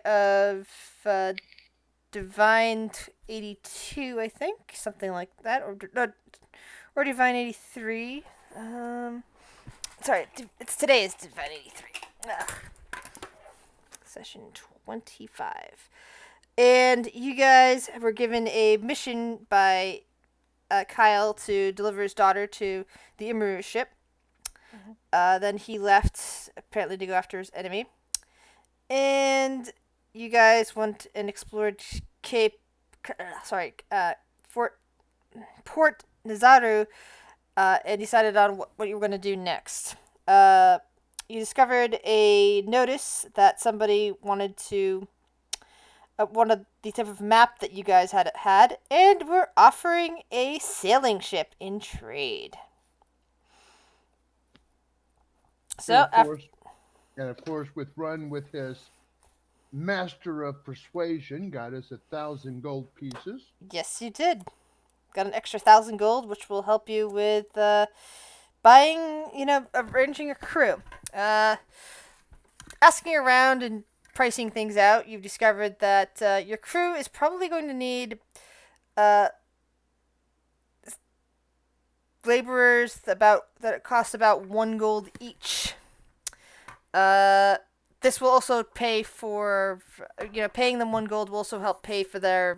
of Divine 82, I think, something like that, or Divine 83. Sorry, it's today is Divine 83. Ugh. Session 25. And you guys were given a mission by Kyle to deliver his daughter to the Imru ship. Then he left, apparently, to go after his enemy. And you guys went and explored Fort Port Nazaru, and decided on what you were going to do next. You discovered a notice that somebody wanted to wanted the type of map that you guys had, and were offering a sailing ship in trade. So, and of course, with Run with his master of persuasion, got us 1,000 gold pieces. Yes, you did. Got an extra 1,000 gold, which will help you with buying, arranging a crew. Asking around and pricing things out, you've discovered that your crew is probably going to need laborers that cost about 1 gold each. This will also pay for, paying them 1 gold will also help pay for their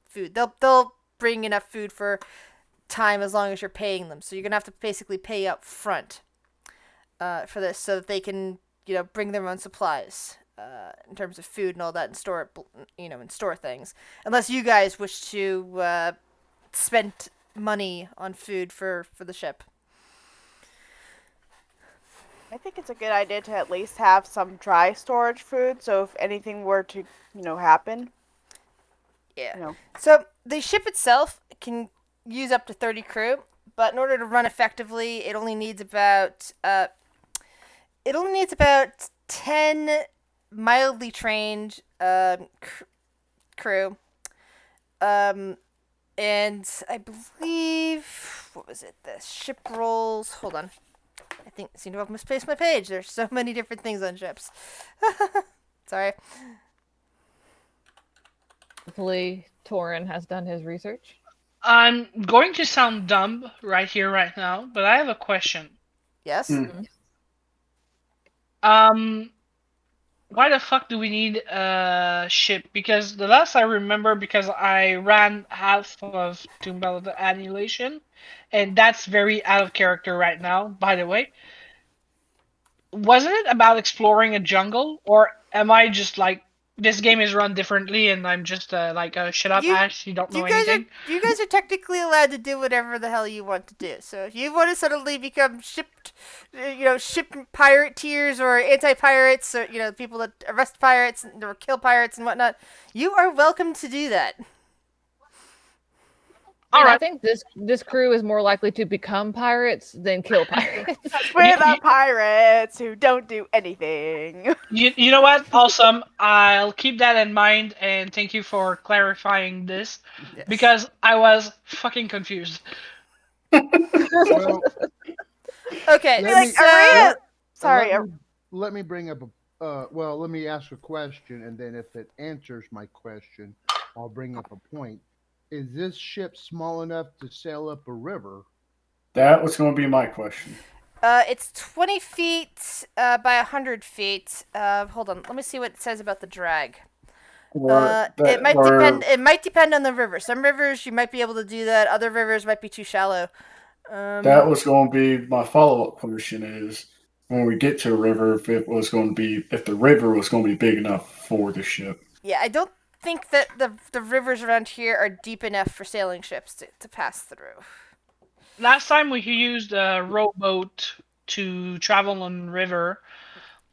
food. They'll bring enough food for time as long as you're paying them. So you're gonna have to basically pay up front for this, so that they can bring their own supplies in terms of food and all that, and store things. Unless you guys wish to spend money on food for the ship. I think it's a good idea to at least have some dry storage food, so if anything were to, happen. Yeah. So the ship itself can use up to 30 crew, but in order to run effectively, it only needs about 10 mildly trained crew. And I believe, what was it? The ship rolls. Hold on. I seem to have misplaced my page. There's so many different things on ships. Sorry. Hopefully, Torin has done his research. I'm going to sound dumb right here, right now, but I have a question. Yes? Why the fuck do we need a ship? Because the last I remember, because I ran half of Tomb Ballad Annihilation, and that's very out of character right now, by the way. Wasn't it about exploring a jungle, or am I just like, this game is run differently and I'm just shut up, Ash, you don't know anything? You guys are technically allowed to do whatever the hell you want to do. So if you want to suddenly become ship pirate tiers or anti-pirates, or people that arrest pirates or kill pirates and whatnot, you are welcome to do that. I think this crew is more likely to become pirates than kill pirates. We're the pirates who don't do anything. You know what? Awesome. I'll keep that in mind, and thank you for clarifying this, because I was fucking confused. Well, okay. Let me bring up let me ask a question, and then if it answers my question, I'll bring up a point. Is this ship small enough to sail up a river? That was going to be my question. It's 20 feet by 100 feet. Hold on, let me see what it says about the drag. It might depend on the river. Some rivers you might be able to do that. Other rivers might be too shallow. That was going to be my follow-up question: is when we get to a river, if the river was going to be big enough for the ship. Yeah, I don't think that the rivers around here are deep enough for sailing ships to pass through. Last time we used a rowboat to travel on river.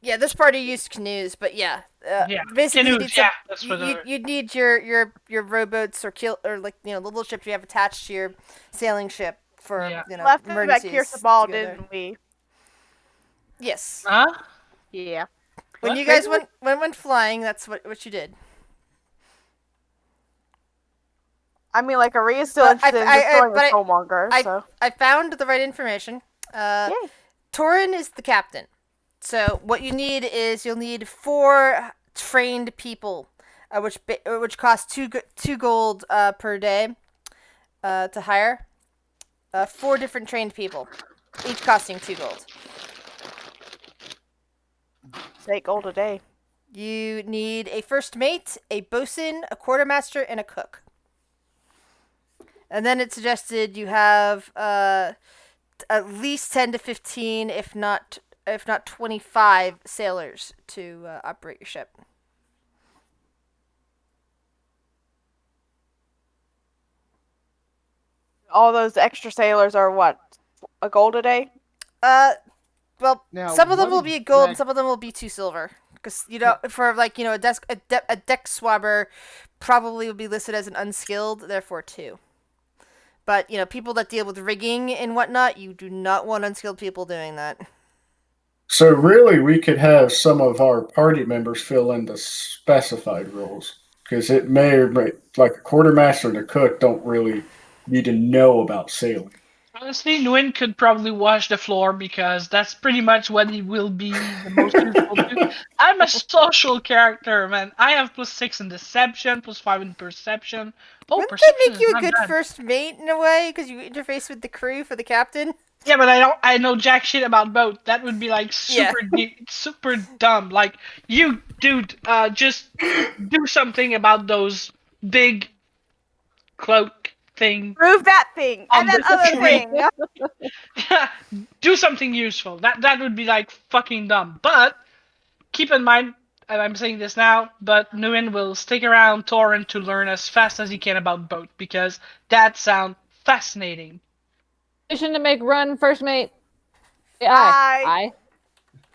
Yeah, this party used canoes, but basically canoes, you'd need your rowboats or the little ships you have attached to your sailing ship for left emergencies. Left the ball, didn't we? Yes. Huh? Yeah. When you guys went flying, that's what you did. I mean, like, Aria's still interested in destroying the Soulmonger, so... I found the right information. Torin is the captain. So what you need is you'll need 4 trained people, which cost two gold per day to hire. 4 different trained people, each costing 2 gold. It's 8 gold a day. You need a first mate, a bosun, a quartermaster, and a cook. And then it suggested you have at least 10 to 15, if not 25 sailors to operate your ship. All those extra sailors are what? A gold a day? Well, Now, some of them what will be gold, and exact- some of them will be 2 silver. Because for a deck swabber, probably would be listed as an unskilled, therefore 2. But people that deal with rigging and whatnot, you do not want unskilled people doing that. So really, we could have some of our party members fill in the specified roles because it may or may like a quartermaster and a cook don't really need to know about sailing. Honestly, Nguyen could probably wash the floor because that's pretty much what he will be the most useful to. I'm a social character, man. I have +6 in deception, +5 in perception. Oh, Wouldn't that perception make is you a not good bad. first mate in a way? Because you interface with the crew for the captain? Yeah, but I know jack shit about boat. That would be like super dumb. Like you, dude, just do something about those big cloak thing Prove that thing on and that the other tree. thing. Do something useful. That would be like fucking dumb. But keep in mind, and I'm saying this now, but Nguyen will stick around Torrent to learn as fast as he can about boat because that sounds fascinating. Mission to make run first mate. Aye. Aye.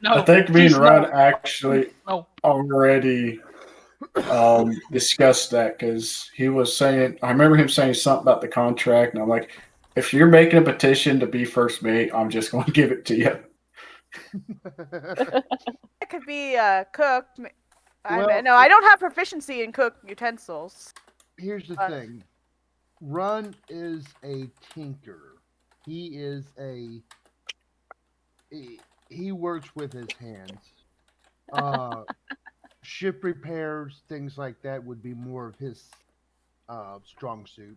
No, I think me and please Ron no. actually No. already discussed that because he was saying, I remember him saying something about the contract, and I'm like, if you're making a petition to be first mate, I'm just going to give it to you. It could be cook. Well, No, I don't have proficiency in cook utensils. Here's the But- thing. Run is a tinker. He is he works with his hands. Ship repairs, things like that would be more of his strong suit.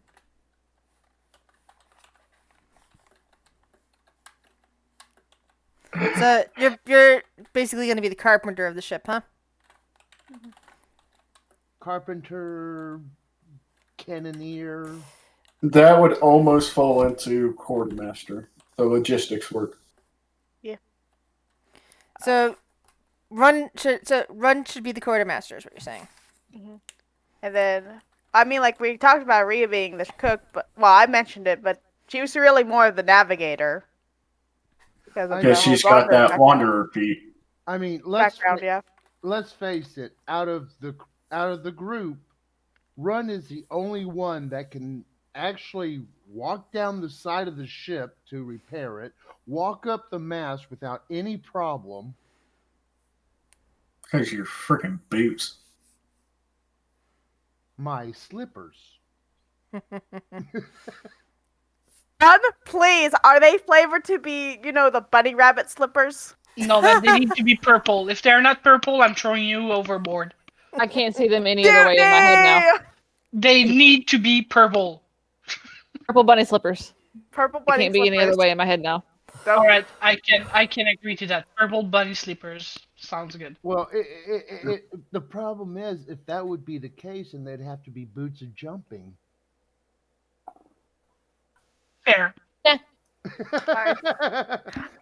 So you're basically going to be the carpenter of the ship, huh? Carpenter, cannoneer. That would almost fall into quartermaster, the logistics work. So Run should be the quartermaster, is what you're saying. And then, I mean, like we talked about Rhea being the cook, but well, I mentioned it, but she was really more of the navigator because of I the know. Because whole she's got wanderer that background. wanderer feat. I mean, Background, yeah. let's face it. Out of the group, Run is the only one that can actually walk down the side of the ship to repair it, walk up the mast without any problem. Because your freaking boots. My slippers. Run, please. Are they flavored to be, the bunny rabbit slippers? No, that they need to be purple. If they're not purple, I'm throwing you overboard. I can't see them any other way in my head now. Duty! They need to be purple. Purple bunny slippers. Purple It bunny can't be any other way in my head now. All right, I can agree to that. Purple bunny slippers sounds good. Well, the problem is, if that would be the case, then they'd have to be boots of jumping. Fair.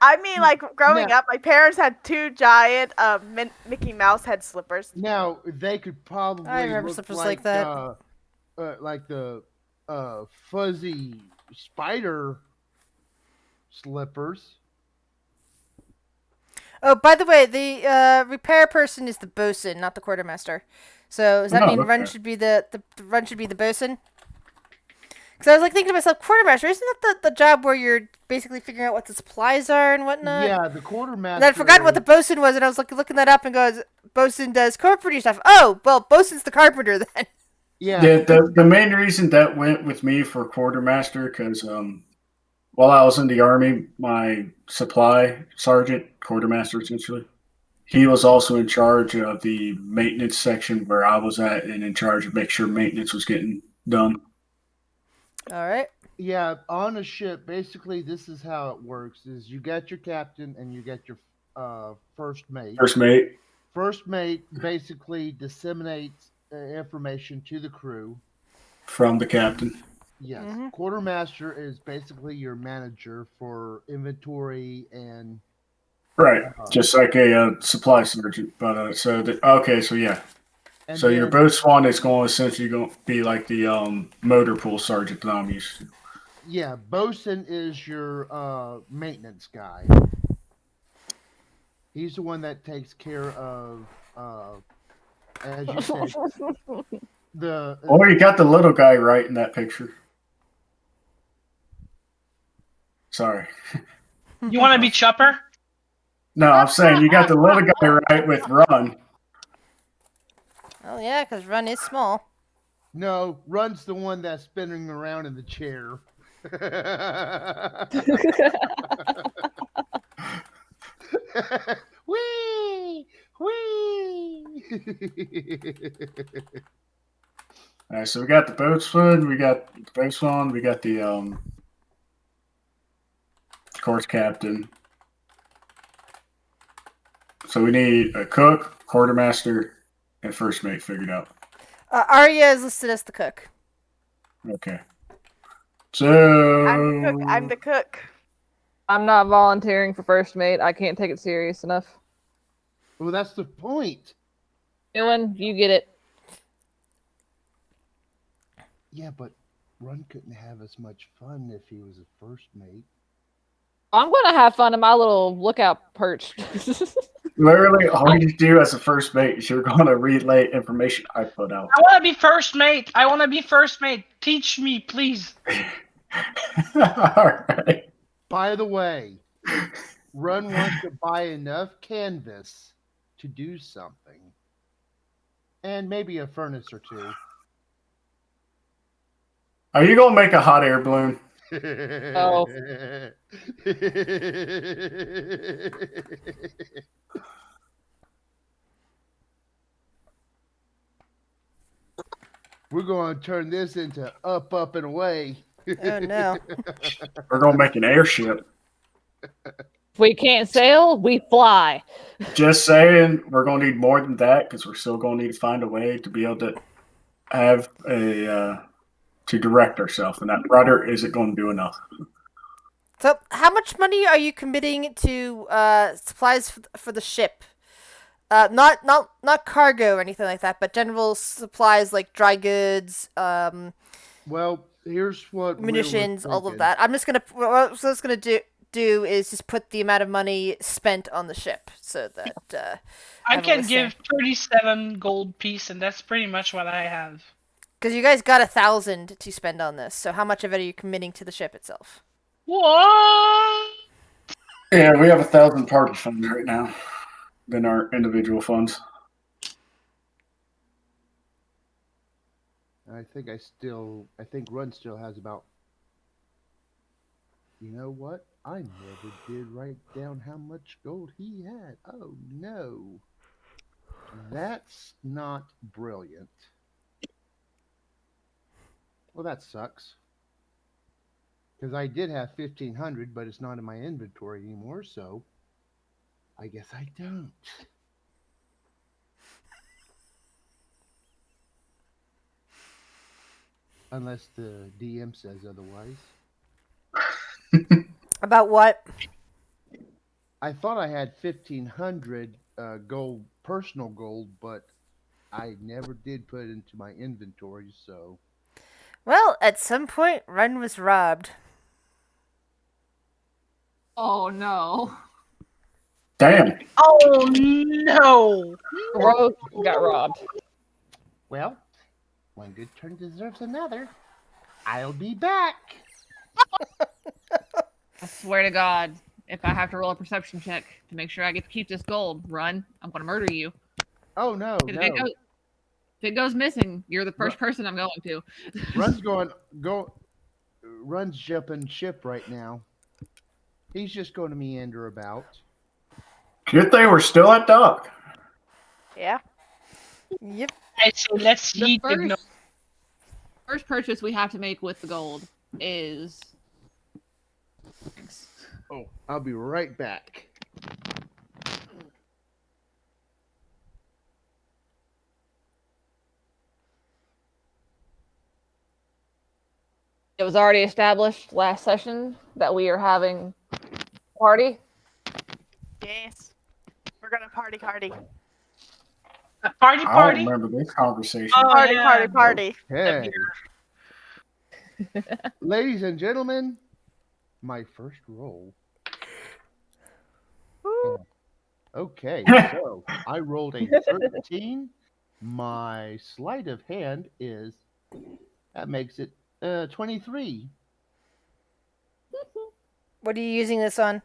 I mean, like, growing up, my parents had 2 giant Mickey Mouse head slippers. Now they could probably I remember look slippers like that. like the fuzzy spider slippers. Oh, by the way, the repair person is the bosun, not the quartermaster. So does that Oh, mean Run okay. should be the Run should be the bosun? Because I was like thinking to myself, quartermaster, isn't that the job where you're basically figuring out what the supplies are and whatnot? Yeah, the quartermaster. And I'd forgotten what the bosun was, and I was looking that up and goes, bosun does carpentry stuff. Oh, well, bosun's the carpenter then. Yeah, The main reason that went with me for quartermaster, because while I was in the army, my supply sergeant, quartermaster essentially, he was also in charge of the maintenance section where I was at, and in charge of make sure maintenance was getting done. All right. Yeah, on a ship, basically, this is how it works: is you got your captain and you got your first mate. First mate. First mate basically disseminates information to the crew. From the captain. Yes. Mhm. Quartermaster is basically your manager for inventory and Right. Just like a supply sergeant. But so yeah. and So your then boatswain is going to essentially going to be like the motor pool sergeant that I'm used to. yeah, bosun is your maintenance guy. He's the one that takes care of as you said the Or you got the little guy right in that picture. Sorry. You want to be Chopper? No, I'm saying you got the little guy right with Run. Oh yeah, because Run is small. no, Run's the one that's spinning around in the chair. Whee! Whee! All right, so we got the boatswain, we got the course captain. So we need a cook, quartermaster, and first mate figured out. Arya is listed as the cook. Okay. So I'm the cook. I'm not volunteering for first mate. I can't take it serious enough. Well, that's the point. Dylan, you get it. Yeah, but Run couldn't have as much fun if he was a first mate. I'm going to have fun in my little lookout perch. literally all you do as a first mate is you're going to relay information I put out. I want to be first mate. I want to be first mate. Teach me, please. All right. By the way, Run wants to buy enough canvas to do something. And maybe a furnace or two. Are you going to make a hot air balloon? Oh. We're going to turn this into up, up, and away. Oh no. We're going to make an airship. If we can't sail, we fly. Just saying, we're going to need more than that because we're still going to need to find a way to be able to have to direct ourselves, and that rudder isn't going to do enough. So, how much money are you committing to supplies for the ship? Not cargo or anything like that, but general supplies like dry goods, Well, here's what munitions, we're all of thinking. that. I'm just gonna what I was gonna do is just put the amount of money spent on the ship, so that I have a can list give 37 gold piece, and that's pretty much what I have. because you guys got 1,000 to spend on this. So, how much of it are you committing to the ship itself? What? Yeah, we have 1,000 party funds right now than our individual funds. I think Run still has about. You know what? I never did write down how much gold he had. Oh no. That's not brilliant. Well, that sucks. Because I did have 1,500, but it's not in my inventory anymore, so I guess I don't. Unless the DM says otherwise. About what? I thought I had 1,500 gold, personal gold, but I never did put it into my inventory, so. Well, at some point, Run was robbed. Oh no. Damn. Oh no! Rogue got robbed. Well, one good turn deserves another. I'll be back. I swear to God, if I have to roll a perception check to make sure I get to keep this gold, Run, I'm going to murder you. Oh no, If no. if it goes missing, you're the first person I'm going to. Run's jumping ship right now. He's just going to meander about. Good thing we're still at dock. Yeah. Yep. I say let's The eat ignore. first purchase we have to make with the gold is. Thanks. Oh, I'll be right back. It was already established last session that we are having a party. Yes. We're gonna party. A party I don't party. remember this conversation. Oh Party, yeah. party. Hey, ladies and gentlemen, my first roll. Woo. Okay, so I rolled a 13. My sleight of hand is that makes it 23. What are you using this on?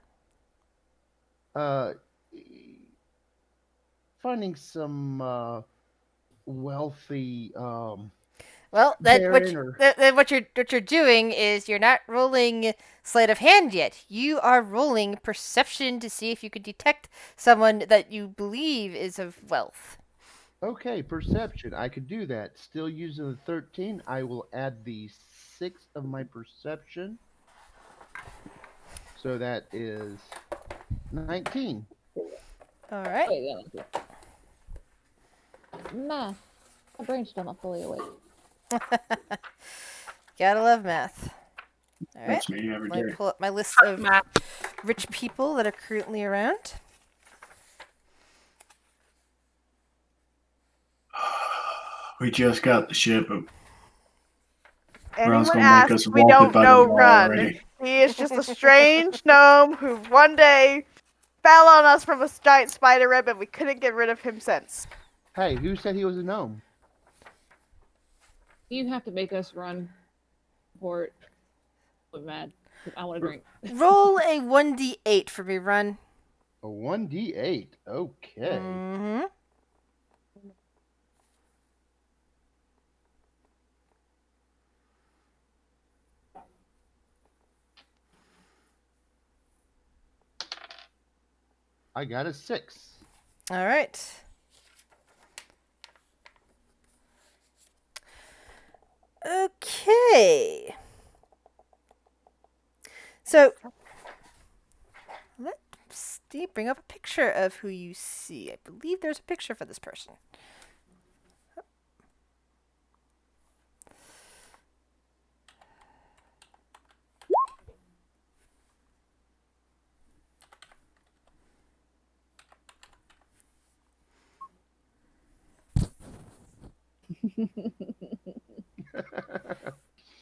Uh, finding some wealthy Well, baron or what you're doing is you're not rolling sleight of hand yet. You are rolling perception to see if you could detect someone that you believe is of wealth. okay, perception. I could do that. Still using the 13. I will add the 6 of my perception. So that is 19. All right. Wait, yeah, that's it. Nah, my brain's still not fully awake. Gotta love math. All right. That's me every Let me day. pull up my list of Matt. rich people that are currently around. We just got the ship. Run's Anyone gonna make asks, us we wanted don't by the know law Run. already. He is just a strange gnome who one day fell on us from a giant spider web and we couldn't get rid of him since. Hey, who said he was a gnome? You have to make us run port. I'm mad. 'Cause I want to drink. Roll a 1d8 for me, Run. A 1d8. Okay. Mm-hmm. I got a 6. All right. Okay. So, let's bring up a picture of who you see. I believe there's a picture for this person.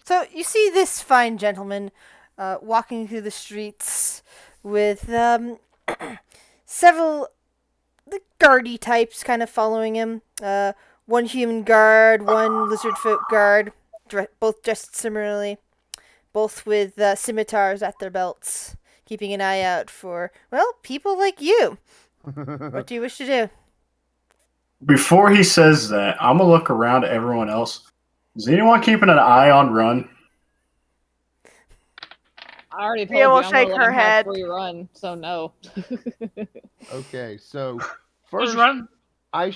So you see this fine gentleman walking through the streets with several the guardy types kind of following him. One human guard, one lizard folk guard, both dressed similarly, both with scimitars at their belts, keeping an eye out for, well, people like you. What do you wish to do? Before he says that, I'm gonna look around at everyone else. Is anyone keeping an eye on Run? I already told Thea you will I'm gonna shake let her him have head. free run, so no. Okay, so Who's first Run? I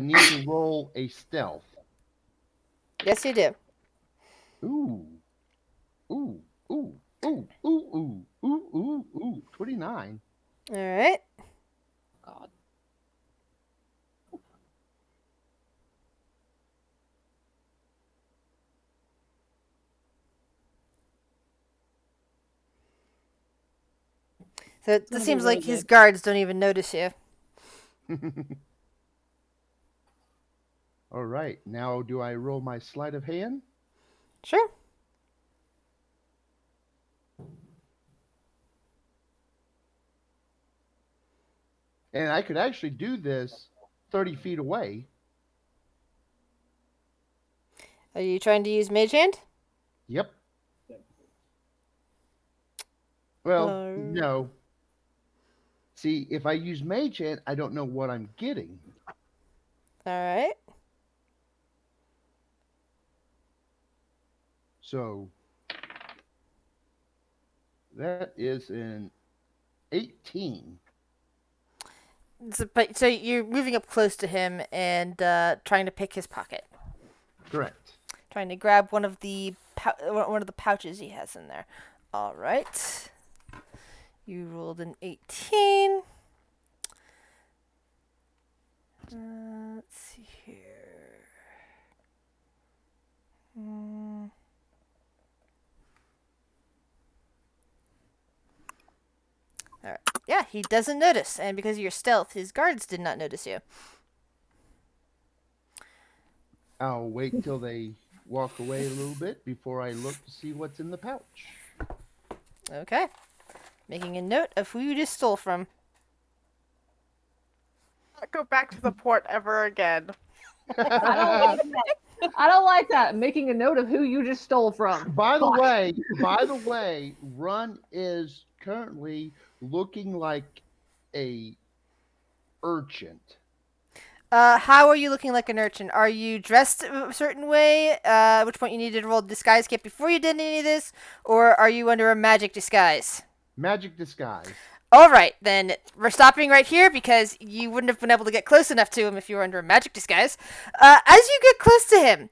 need to roll a stealth. Yes, you do. Ooh. Ooh. Ooh. Ooh. Ooh. Ooh. Ooh. Ooh. 29. All right. God. So it gonna be seems really like his good. guards don't even notice you. All right. Now do I roll my sleight of hand? Sure. And I could actually do this 30 feet away. Are you trying to use Mage Hand? Yep. Well, Uh, no. See, if I use Mage Hand, I don't know what I'm getting. All right. So that is an 18. So you're moving up close to him and trying to pick his pocket, Correct. trying to grab one of the pouches he has in there. All right. You rolled an 18. Let's see here. All right. Yeah, he doesn't notice, and because of your stealth, his guards did not notice you. I'll wait till they walk away a little bit before I look to see what's in the pouch. Okay. Making a note of who you just stole from. Not go back to the port ever again. I don't like that. I don't like that. Making a note of who you just stole from. By the way, Run is currently looking like a urchin. How are you looking like an urchin? Are you dressed a certain way? At which point you needed to roll disguise kit before you did any of this? Or are you under a magic disguise? Magic disguise. Alright, then we're stopping right here because you wouldn't have been able to get close enough to him if you were under a magic disguise. As you get close to him,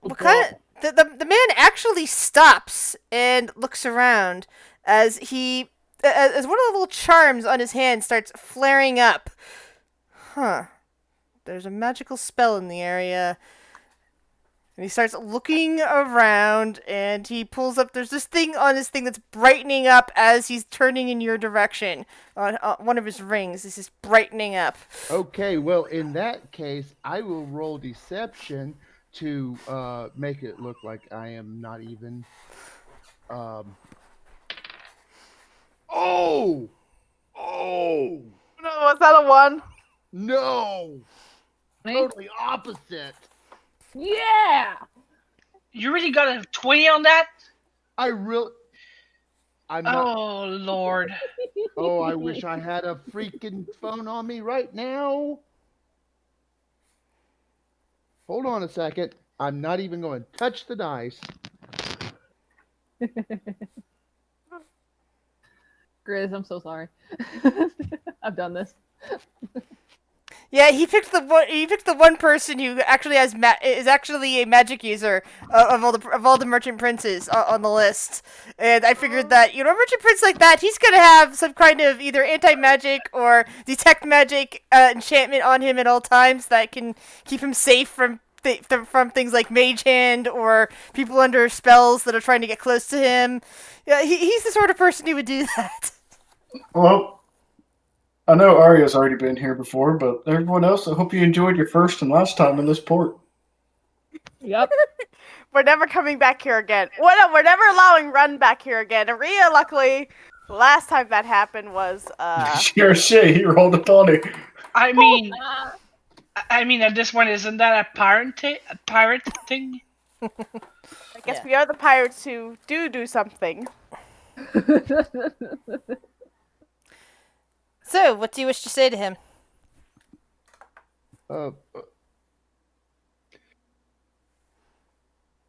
what kind of, the man actually stops and looks around as as one of the little charms on his hand starts flaring up. Huh. There's a magical spell in the area. And he starts looking around, and he pulls up. There's this thing on his thing that's brightening up as he's turning in your direction. On one of his rings, this is brightening up. Okay, well, in that case, I will roll deception to make it look like I am not even. Oh! Oh! No, was that a 1? No! Me? Totally opposite. Yeah. You really got a 20 on that? I'm not. Oh, Lord. Oh, I wish I had a freaking phone on me right now. Hold on a second. I'm not even going to touch the dice. Grizz, I'm so sorry. I've done this. Yeah, he picked the one. He picked the one person who actually is actually a magic user of all the merchant princes on the list. And I figured that a merchant prince like that, he's gonna have some kind of either anti-magic or detect magic enchantment on him at all times that can keep him safe from things like mage hand or people under spells that are trying to get close to him. Yeah, he's the sort of person who would do that. Well, I know Arya's already been here before, but everyone else, I hope you enjoyed your first and last time in this port. Yep. We're never coming back here again. We're never allowing Run back here again. And Rhea, luckily, the last time that happened was Your shit, he rolled a 20. I mean, at this point, isn't that a pirate thing? I guess we are the pirates who do something. So, what do you wish to say to him?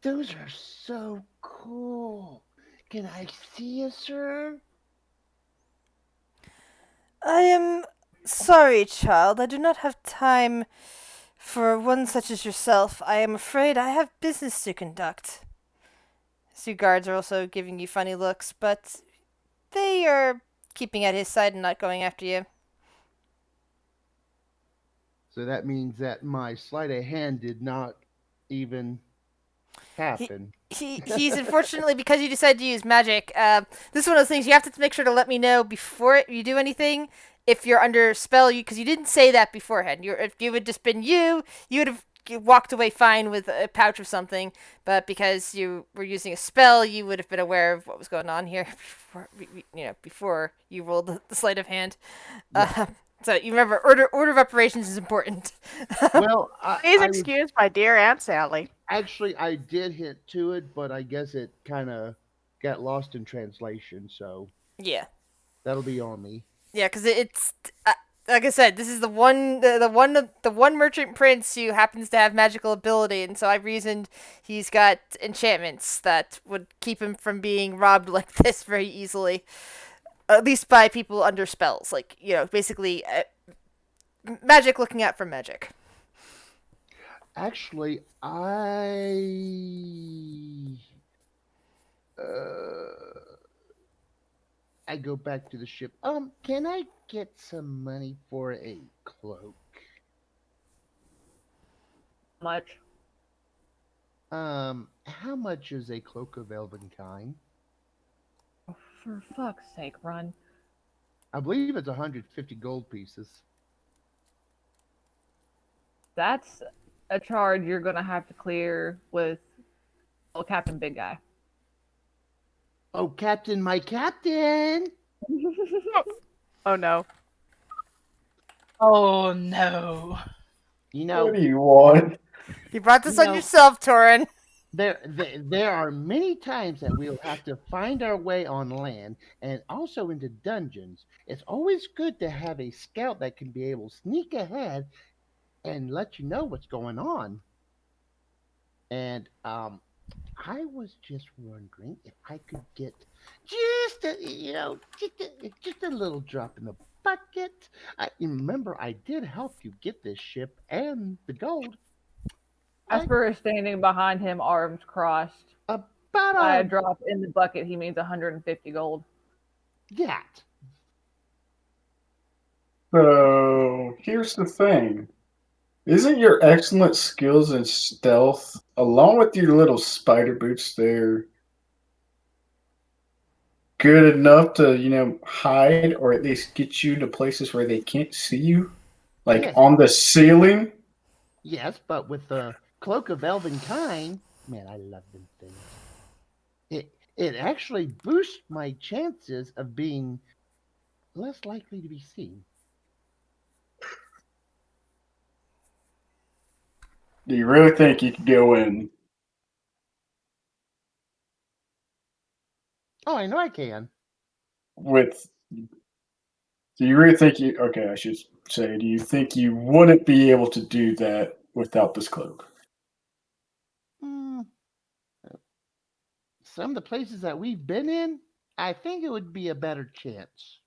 Those are so cool. Can I see you, sir? I am sorry, child. I do not have time for one such as yourself. I am afraid I have business to conduct. Two guards are also giving you funny looks, but they are keeping at his side and not going after you. So that means that my sleight of hand did not even happen. He's unfortunately, because you decided to use magic, this is one of those things you have to make sure to let me know before you do anything if you're under spell, because you didn't say that beforehand. If you had just been you would have walked away fine with a pouch of something, but because you were using a spell, you would have been aware of what was going on here before you rolled the sleight of hand. Yeah. So you remember, order of operations is important. Well, Please excuse my dear Aunt Sally. Actually, I did hit to it, but I guess it kind of got lost in translation, so Yeah. that'll be on me. Yeah, because it's like I said, this is the one merchant prince who happens to have magical ability, and so I reasoned he's got enchantments that would keep him from being robbed like this very easily, at least by people under spells. Like basically, magic looking out for magic. Actually, uh, I go back to the ship. Can I get some money for a cloak? Much. How much is a cloak of elvenkind? Oh, for fuck's sake, run. I believe it's 150 gold pieces. That's a charge you're gonna have to clear with Captain Big Guy. Oh, Captain, my Captain! Oh no. Oh no. You What know, do you want? You brought this You on know- yourself, Torin. there are many times that we'll have to find our way on land and also into dungeons. It's always good to have a scout that can be able to sneak ahead and let you know what's going on. And I was just wondering if I could get just a little drop in the bucket. Remember I did help you get this ship and the gold. Asper is standing behind him, arms crossed. About By a a drop in the bucket, he means 150 gold. that. So here's the thing. Isn't your excellent skills in stealth, along with your little spider boots there, good enough to, hide or at least get you to places where they can't see you? Like Yes, on the ceiling? yes, but with the cloak of elvenkind, man, I love them things. It actually boosts my chances of being less likely to be seen. Do you really think you could go in Oh, I know I can. with. Do you really think you. Okay, I should say, do you think you wouldn't be able to do that without this cloak? Hmm, some of the places that we've been in, I think it would be a better chance.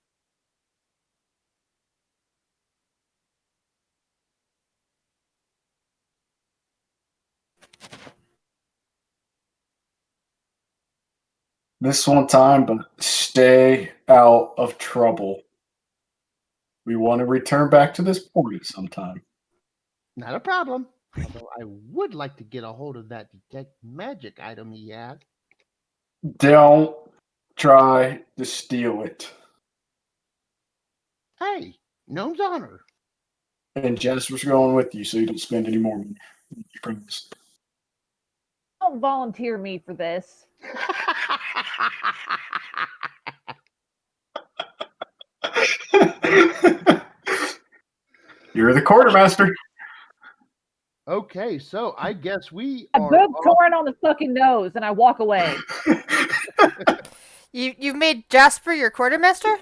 This one time, but stay out of trouble. We want to return back to this point sometime. Not a problem. Although I would like to get a hold of that detect magic item he had. Don't try to steal it. Hey, gnome's honor. And Jasper's going with you so you don't spend any more money. You promise. Don't volunteer me for this. You're the quartermaster. Okay, so I guess we I are boop off. Torin on the fucking nose and I walk away. You've made Jasper your quartermaster?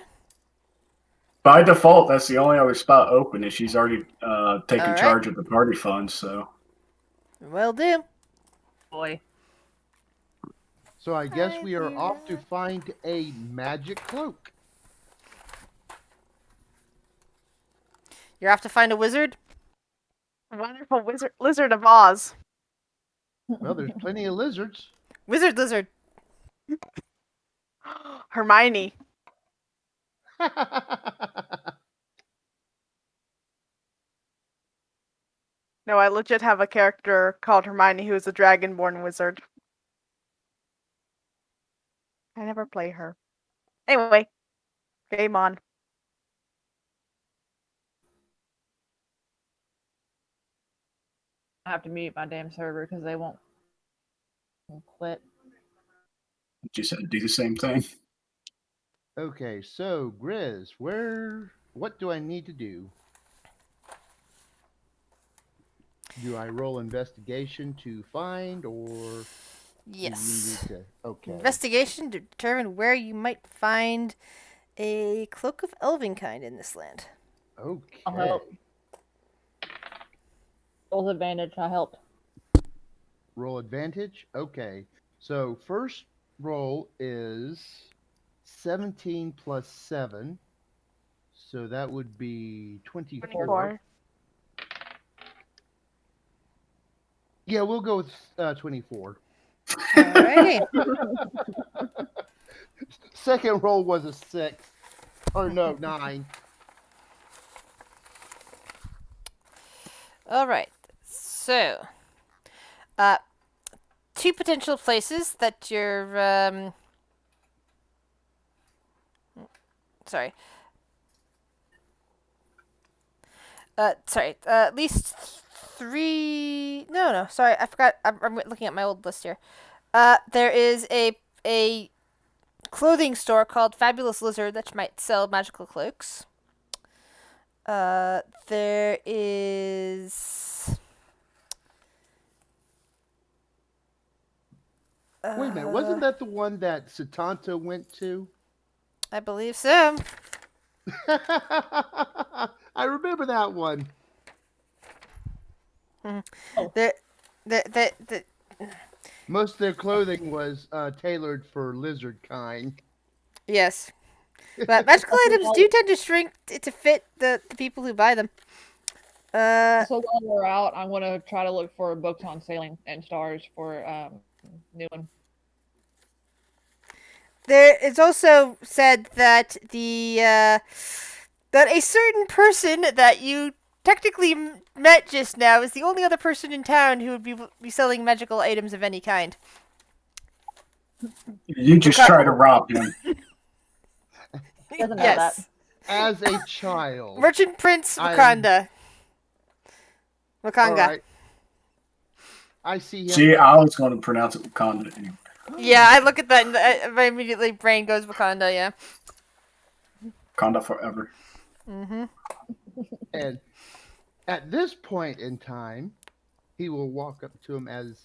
By default, that's the only other spot open, and she's already taken All right. charge of the party funds. So Will do. Boy. So I guess we are off to find a magic cloak. You're off to find a wizard? Wonderful Lizard of Oz. Well, there's plenty of lizards. Wizard lizard. Hermione. No, I legit have a character called Hermione who is a dragonborn wizard. I never play her. Anyway, game on. I have to mute my damn server because they won't quit. she said, "Do the same thing." Okay, so Grizz, what do I need to do? Do I roll investigation to find, or Yes. do you need to? Okay. Investigation to determine where you might find a cloak of elvenkind in this land. Okay. I'll help. Roll's advantage. I helped. Roll advantage. Okay. So first roll is 17 plus 7. So that would be 24. 24. Yeah, we'll go with 24. Alrighty. Second roll was a 6. Or no, 9. All right. So, uh, two potential places that you're sorry. At least three. No. Sorry, I forgot. I'm looking at my old list here. There is a clothing store called Fabulous Lizard that might sell magical cloaks. There is. Wait a minute, wasn't that the one that Satanta went to? I believe so. I remember that one. The Most of their clothing was tailored for lizard kind. yes, but magical items do tend to shrink to fit the people who buy them. So while we're out, I'm gonna try to look for books on sailing and stars for new one. There is also said that that a certain person that you technically met just now is the only other person in town who would be selling magical items of any kind. You just try to rob him. Doesn't know Yes, As a child. Merchant Prince I'm- Wakanda. Wakanga. All right. I see him. See, I was going to pronounce it Wakanda. Yeah, I look at that and my immediately brain goes Wakanda. Yeah. Wakanda forever. Mm-hmm. And at this point in time, he will walk up to him as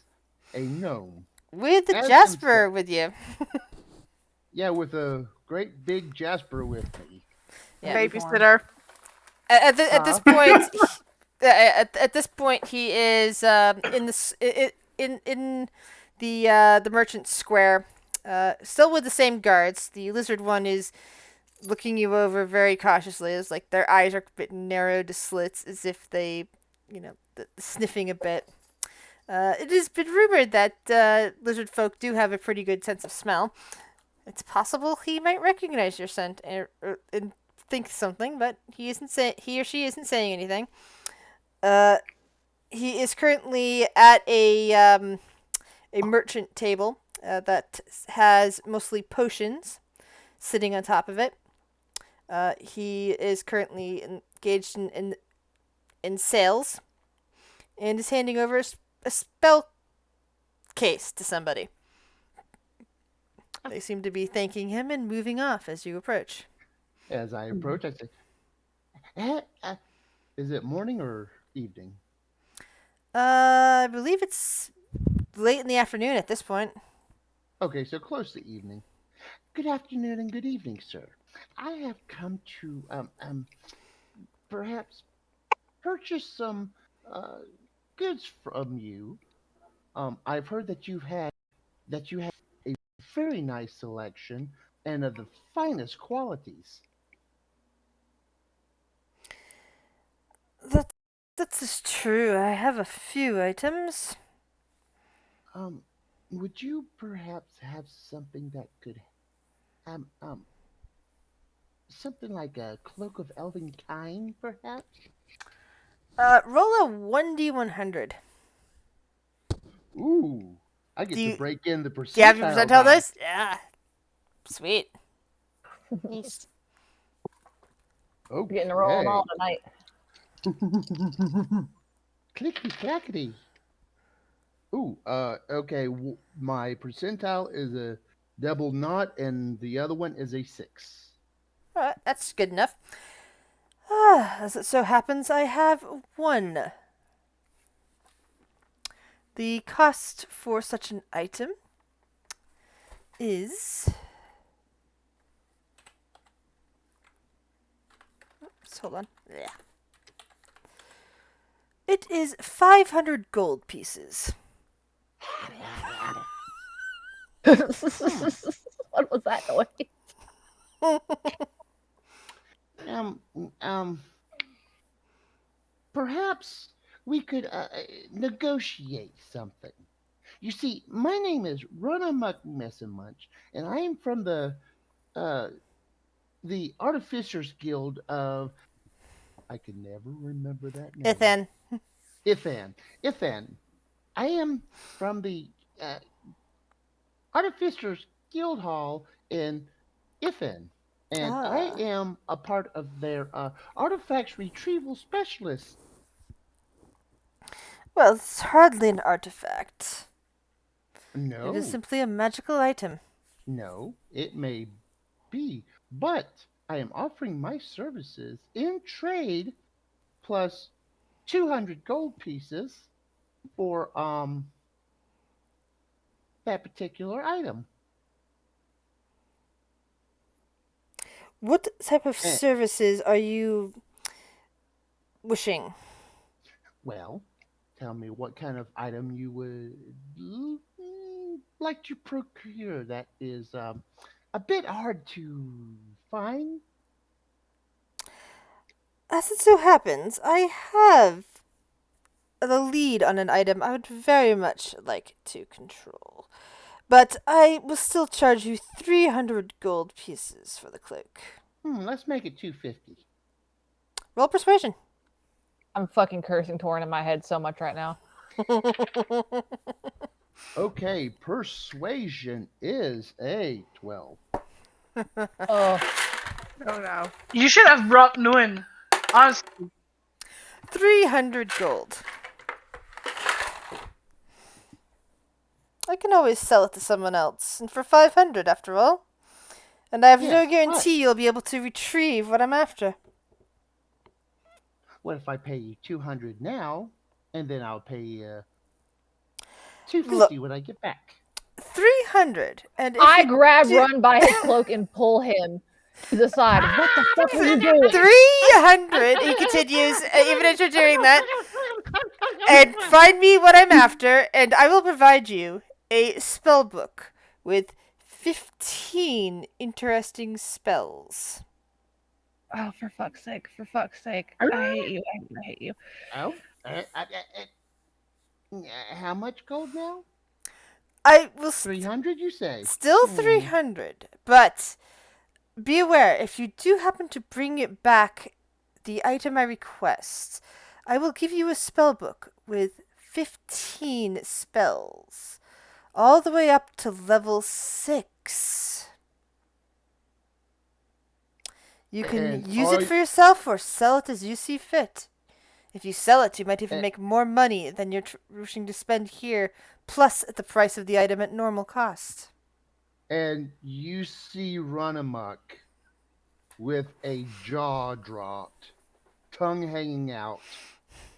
a gnome. With the As Jasper himself. with you. Yeah, with a great big Jasper with me. Yeah. Babysitter. At this point, at this point, he is in the merchant square, still with the same guards. The lizard one is looking you over very cautiously, as like their eyes are a bit narrowed to slits, as if they, sniffing a bit. It has been rumored that lizard folk do have a pretty good sense of smell. It's possible he might recognize your scent and think something, but he or she isn't saying anything. He is currently at a merchant table that has mostly potions sitting on top of it. He is currently engaged in sales and is handing over a spell case to somebody. They seem to be thanking him and moving off as you approach. As I approach, I say, is it morning or evening? I believe it's late in the afternoon at this point. Okay, so close to evening. Good afternoon and good evening, sir. I have come to perhaps purchase some goods from you. I've heard that you have a very nice selection and of the finest qualities. That is true. I have a few items. Would you perhaps have something that could something like a cloak of elven kind, perhaps? Roll a 1d100. Ooh, I get Do you- to break in the percentile. Do you have your percentile die. dice? Yeah. Sweet. Okay. Getting a roll all tonight. Clickety clackety. Ooh, okay. My percentile is a double knot, and the other one is a 6. Alright, that's good enough. As it so happens, I have one. The cost for such an item is. Oops, hold on. Yeah. It is 500 gold pieces. What was that noise? Um, um, perhaps we could negotiate something. You see, my name is Run Amok Messamunch, and I am from uh, the Artificers Guild of. I can never remember that name. Ithan. Ithan. Ithan. I am from the uh, Artificers Guild Hall in Ithan, and I Ah. am a part of their artifacts retrieval specialists. Well, it's hardly an artifact. It is No, simply a magical item. no, it may be, but I am offering my services in trade plus 200 gold pieces for that particular item. What type of Eh, services are you wishing? well, tell me what kind of item you would like to procure that is a bit hard to find. As it so happens, I have the lead on an item I would very much like to control. But I will still charge you 300 gold pieces for the cloak. Let's make it 250. Roll persuasion. I'm fucking cursing Torin in my head so much right now. Okay, persuasion is a 12. Oh, Oh no. You should have brought Nguyen. Honestly. 300 gold. I can always sell it to someone else, and for 500 after all. And I have no Yes, guarantee you'll be able to retrieve what I'm after. what if I pay you 200 now, and then I'll pay you 250 Look, when I get back? 300. And if I you grab do- Run by his cloak and pull him to the side. What the fuck are you doing? 300, he continues, even as you're doing that. And find me what I'm after, and I will provide you a spell book with 15 interesting spells. Oh, for fuck's sake! For fuck's sake! I hate you! I hate you! Oh, how much gold now? I will 300, you say? still 300, but be aware, if you do happen to bring it back the item I request, I will give you a spell book with 15 spells, all the way up to level 6. You can And use it for yourself or sell it as you see fit. If you sell it, you might even Eh. make more money than you're wishing to spend here, plus at the price of the item at normal cost. And you see Run Amok with a jaw dropped, tongue hanging out,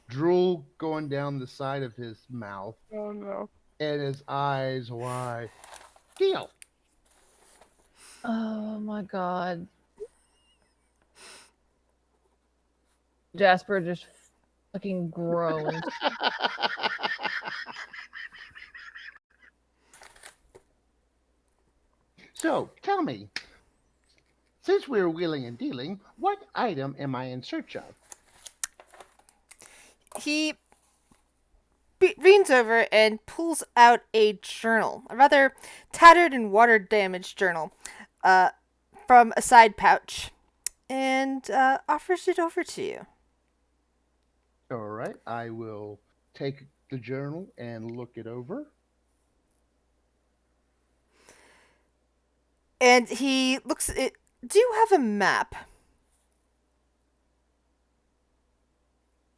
drool going down the side of his mouth, Oh no. and his eyes wide. Deal. Oh my god. Jasper just fucking groans. So, tell me, since we're wheeling and dealing, what item am I in search of? He leans over and pulls out a journal, a rather tattered and water damaged journal, from a side pouch, and offers it over to you. All right, I will take the journal and look it over. And he looks at it. Do you have a map?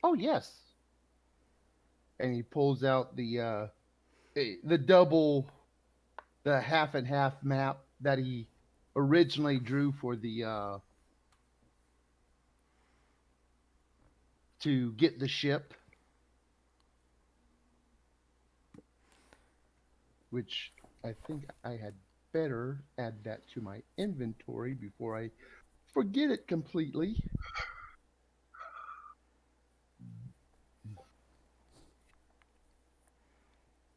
Oh, yes. And he pulls out the double, the half and half map that he originally drew for the to get the ship, which I think I had better add that to my inventory before I forget it completely.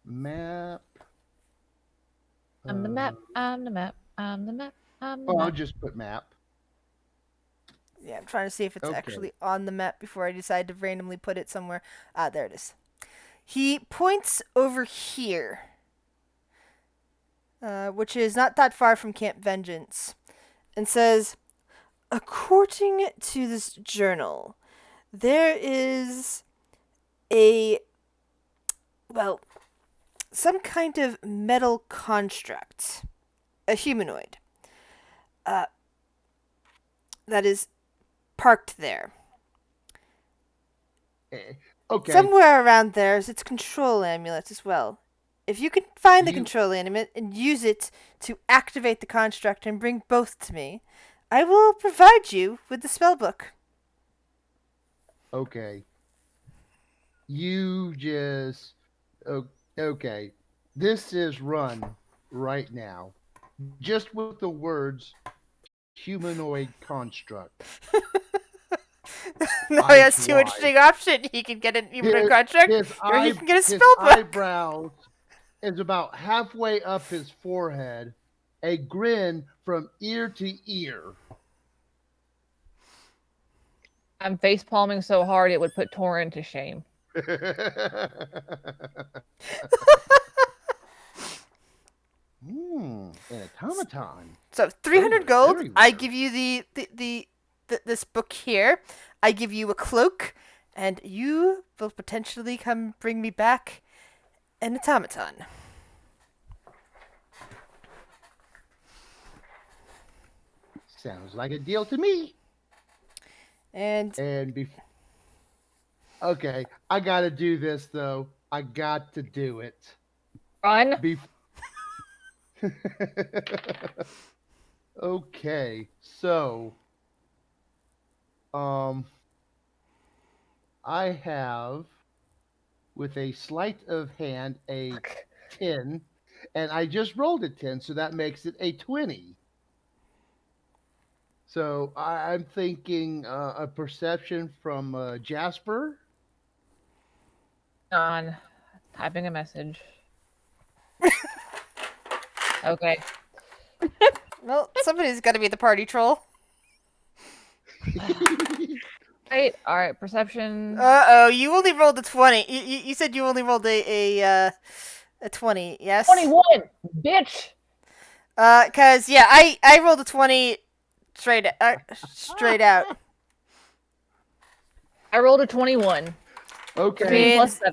Map. I'm the map. I'm the map. I'm the map. I'm the Oh, I'll map. just put map. Yeah, I'm trying to see if it's Okay. actually on the map before I decide to randomly put it somewhere. Ah, there it is. He points over here, which is not that far from Camp Vengeance, and says, according to this journal, there is a, well, some kind of metal construct, a humanoid, that is parked there. Okay. Somewhere around there is its control amulet as well. If you can find the You- control amulet and use it to activate the construct and bring both to me, I will provide you with the spellbook. Okay. You just. Okay. This is run right now. Just with the words humanoid construct. Now he has Eyes two wide. interesting options. He can get an humanoid His, construct, his, or he eye, can get a his spellbook. eyebrows is about halfway up his forehead, a grin from ear to ear. I'm face palming so hard it would put Torin to shame. An automaton. So 300 gold. very I rare. give you the this book here. I give you a cloak, and you will potentially come bring me back an automaton. Sounds like a deal to me. And Okay, I gotta do this though. I got to do it. Run. Okay, so I have with a sleight of hand a 10, and I just rolled a 10, so that makes it a 20. So I'm thinking a perception from Jasper. On. Typing a message. Okay. well, somebody's got to be the party troll. Right. All right. Perception. You only rolled a 20. You said you only rolled a 20, yes? 21, bitch. Cause yeah, I rolled a 20 straight out. I rolled a 21. Okay. 15 plus 7.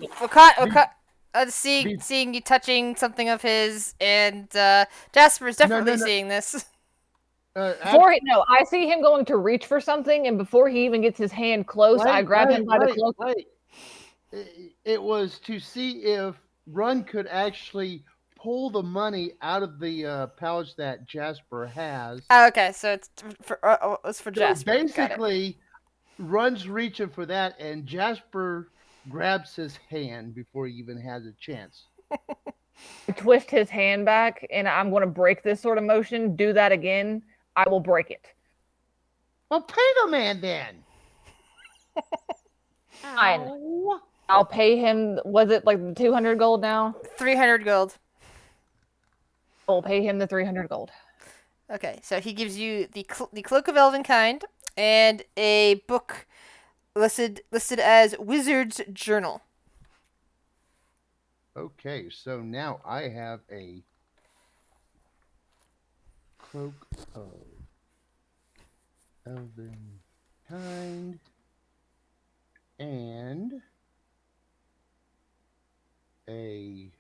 Seeing you touching something of his, and Jasper's definitely seeing this. I see him going to reach for something, and before he even gets his hand close, I grab him by the cloak. It was to see if Run could actually pull the money out of the pouch that Jasper has. Oh, okay, so it's for Jasper. So basically, Run's reaching for that, and Jasper grabs his hand before he even has a chance. Twist his hand back, and I'm going to break this sort of motion. Do that again, I will break it. Well, pay the man then. Fine. I'll pay him. Was it like 200 gold now? 300 gold. I'll pay him the 300 gold. Okay, so he gives you the Cloak of Elvenkind and a book listed as Wizard's Journal. Okay, so now I have a Cloak of Elvenkind and a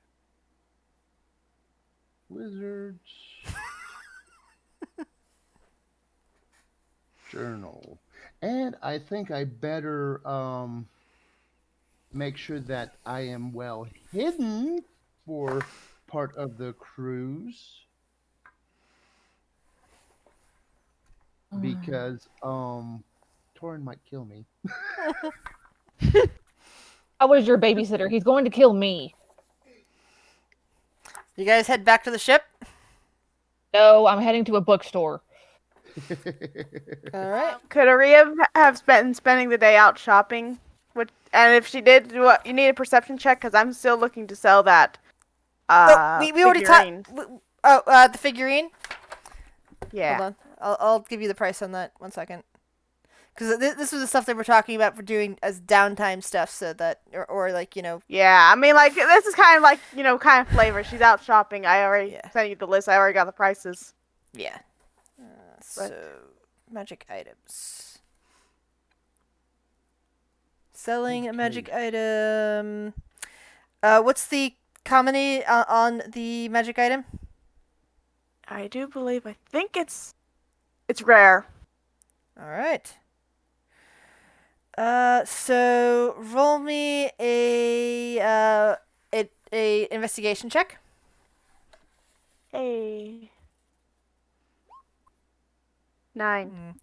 Wizard's Journal. And I think I better make sure that I am well hidden for part of the cruise. Because Torin might kill me. I was your babysitter. He's going to kill me. You guys head back to the ship? No, I'm heading to a bookstore. All right. Could Aria have been spending the day out shopping? And if she did, you need a perception check because I'm still looking to sell that. We already figurine. The figurine. Yeah. Hold on. I'll give you the price on that. 1 second. Because this was the stuff they were talking about for doing as downtime stuff, so that or like Yeah, I mean, like, this is kind of like, kind of flavor. She's out shopping. I already Yeah. sent you the list. I already got the prices. yeah. So magic items. Selling a magic item. What's the comedy on the magic item? I think it's rare. All right. So roll me a investigation check. Hey. 9.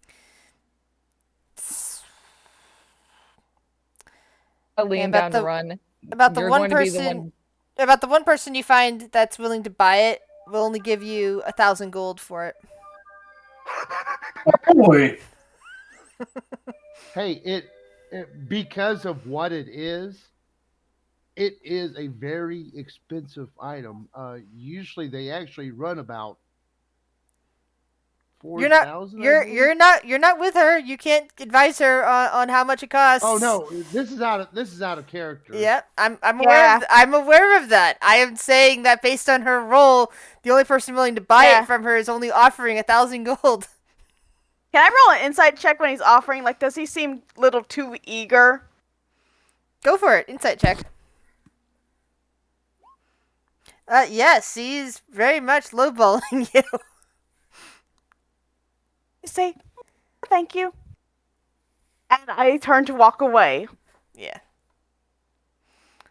I lean about down the- to run. About the You're one going to be the person, one. about the one person you find that's willing to buy it, will only give you 1,000 gold for it. Boy, Hey, it because of what it is a very expensive item. Usually they actually run about You're not 4,000. you're not with her. You can't advise her on how much it costs. Oh no, this is out of character. Yeah, I'm Yeah. I'm aware of that. I am saying that based on her role, the only person willing to buy Yeah. it from her is only offering 1,000 gold. Can I roll an insight check when he's offering? Like, does he seem a little too eager? Go for it. Insight check. Yes, he's very much lowballing you. I say, thank you. And I turn to walk away. Yeah.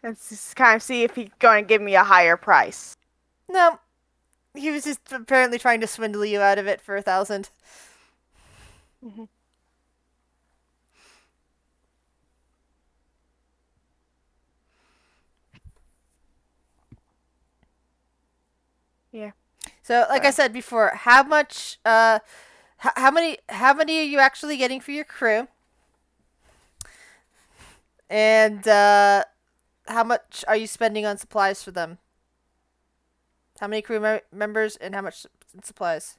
And just kind of see if he's going to give me a higher price. No, he was just apparently trying to swindle you out of it for 1,000. Mhm. Yeah. So, like I Sorry. said before, how much? How many? How many are you actually getting for your crew? And how much are you spending on supplies for them? How many crew members and how much in supplies?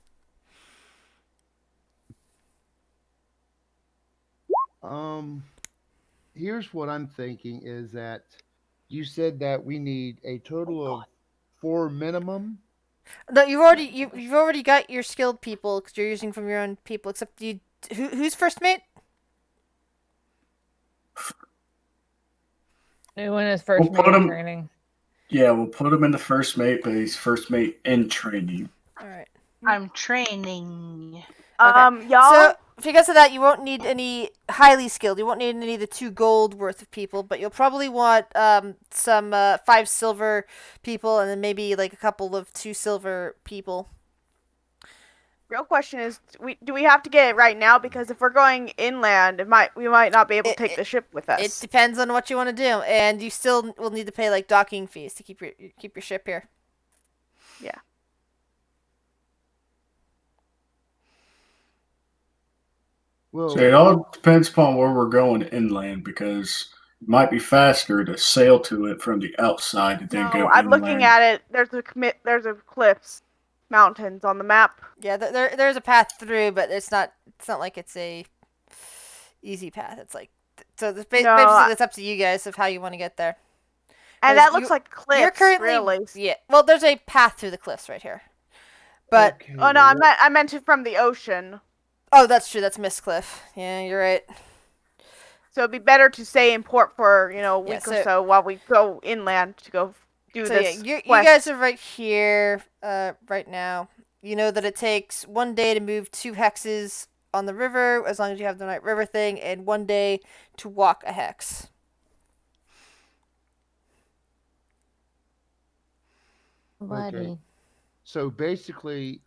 Here's what I'm thinking is that you said that we need a total of 4 minimum. No, you've already got your skilled people because you're using from your own people. Except you, who's first mate? Anyone is first We'll put mate in him- training. yeah, we'll put him in the first mate, but he's first mate in training. All right. I'm training. Y'all. So because of that, you won't need any highly skilled. You won't need any of the 2 gold worth of people, but you'll probably want some 5 silver people, and then maybe like a couple of 2 silver people. Real question is, do we have to get it right now? Because if we're going inland, we might not be able to take the ship with us. It depends on what you want to do, and you still will need to pay like docking fees to keep your ship here. Yeah. Well, So it all depends upon where we're going inland because it might be faster to sail to it from the outside and then No, go I'm inland. looking at it. There's a cliffs, mountains on the map. Yeah, there's a path through, but it's not like it's a easy path. It's like basically it's up to you guys of how you want to get there. And 'Cause that looks like cliffs. You're currently really. Yeah. Well, there's a path through the cliffs right here. But okay, Oh no, well, I meant it from the ocean. oh, that's true. That's Mist Cliff. Yeah, you're right. So it'd be better to stay in port for a week so- or so while we go inland to go do So this. yeah, you quest. guys are right here, right now. You know that it takes 1 day to move 2 hexes on the river, as long as you have the night river thing, and 1 day to walk a hex. Okay. So basically,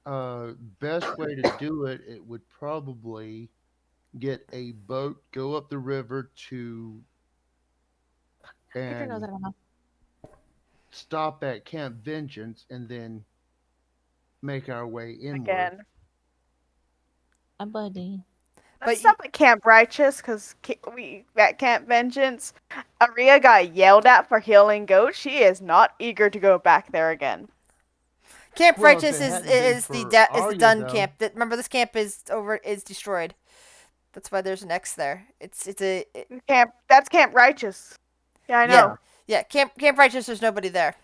best way to do it, it would probably get a boat, go up the river to, and stop at Camp Vengeance, and then make our way inward. Again. A buddy. Let's But stop at Camp Righteous, because we at Camp Vengeance, Aria got yelled at for healing goats. She is not eager to go back there again. Camp Well, if Righteous it is hadn't been is for the Arya, done though- camp. Remember, this camp is destroyed. That's why there's an X there. It's a Camp. That's Camp Righteous. Yeah, I know. yeah. Camp Righteous. There's nobody there.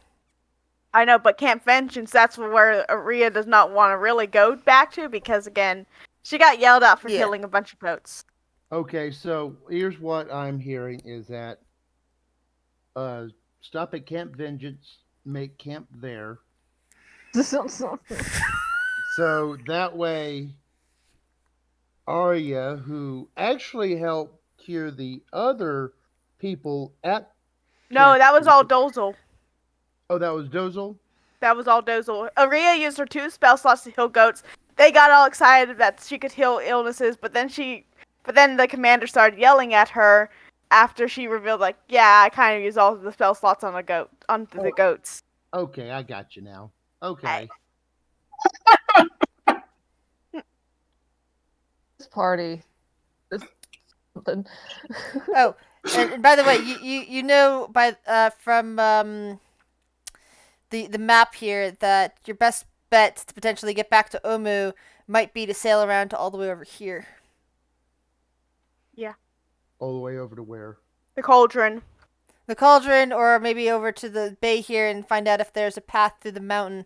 I know, but Camp Vengeance, that's where Rhea does not want to really go back to because, again, she got yelled at for Yeah. killing a bunch of goats. Okay, so here's what I'm hearing is that stop at Camp Vengeance, make camp there. So that way, Arya, who actually helped cure the other people at No, Camp that was all Vengeance- Dozel. Oh, that was Dozel? That was all Dozel. Rhea used her 2 spell slots to heal goats. They got all excited that she could heal illnesses, but then the commander started yelling at her after she revealed, like, yeah, I kind of use all of the spell slots on the goats. Okay, I got you now. Okay. This party is something. Oh, and by the way, you know by from the map here that your best bet to potentially get back to Omu might be to sail around to all the way over here. All the way over to where? The cauldron. The cauldron, or maybe over to the bay here and find out if there's a path through the mountain.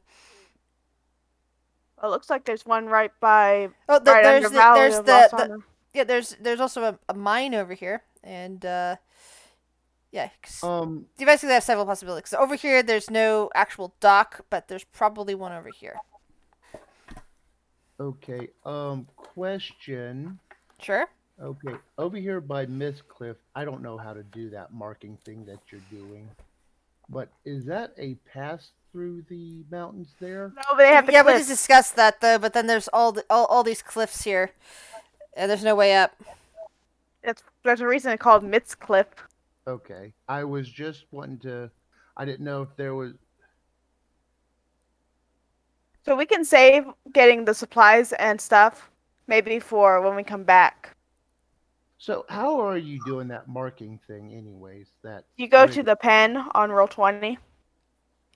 It looks like there's one right by Oh, right there's under Valley there's of Lost the Honor. yeah. There's also a mine over here, and yeah. 'Cause you basically have several possibilities. So over here, there's no actual dock, but there's probably one over here. Okay. Question. Sure. Okay, over here by Miss Cliff, I don't know how to do that marking thing that you're doing. But is that a pass through the mountains there? No, but they have the Yeah, we cliffs. just discussed that though. But then there's all these cliffs here, and there's no way up. There's a reason it's called Mitz Cliff. Okay. I was just wanting to I didn't know if there was So we can save getting the supplies and stuff, maybe for when we come back. So how are you doing that marking thing anyways? That You go where to the pen on roll 20.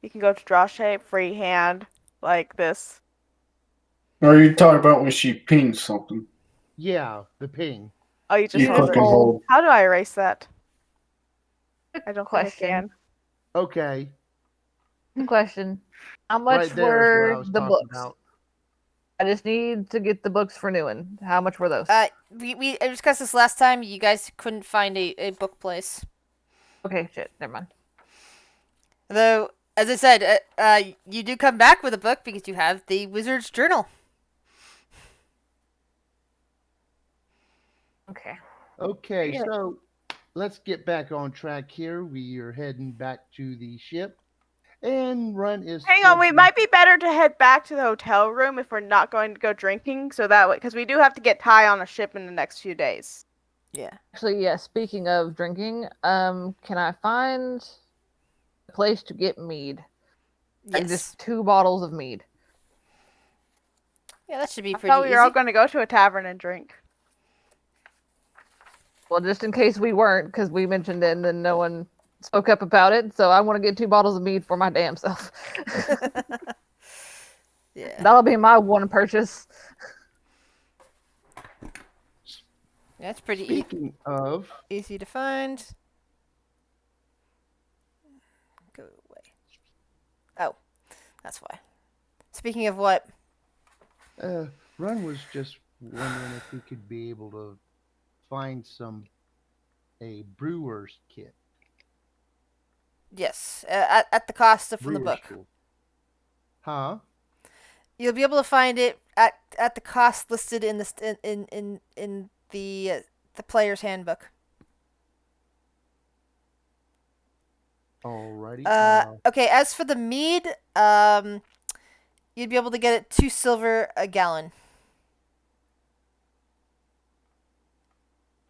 You can go to draw shape, freehand, like this. Or are you talking about when she pings something? Yeah, the ping. Oh, you just You hold click it. and hold. How do I erase that? I don't think I Question. can. Okay. Question. How much Right there is what I were was the talking books? about. I just need to get the books for Newen. How much were those? We discussed this last time. You guys couldn't find a book place. Okay, shit. Never mind. Though, as I said, you do come back with a book because you have the Wizard's Journal. Okay. Okay, Yeah. so let's get back on track here. We are heading back to the ship. And Run is Hang on, we still- might be better to head back to the hotel room if we're not going to go drinking, so that way, because we do have to get Ty on a ship in the next few days. Yeah. Actually, yeah. Speaking of drinking, can I find a place to get mead? Like Yes. just 2 bottles of mead. Yeah, that should be I pretty thought we easy. were all going to go to a tavern and drink. Well, just in case we weren't, because we mentioned it and then no one spoke up about it. So I want to get 2 bottles of mead for my damn self. Yeah. That'll be my one purchase. Yeah, it's pretty Speaking of, easy to find. Go away. Oh, that's why. Speaking of what? Run was just wondering if we could be able to find a brewer's kit. Yes, at the cost of from the Brewer's book. tool. Huh? You'll be able to find it at the cost listed in the player's handbook. Alrighty. Okay. As for the mead, you'd be able to get it 2 silver a gallon.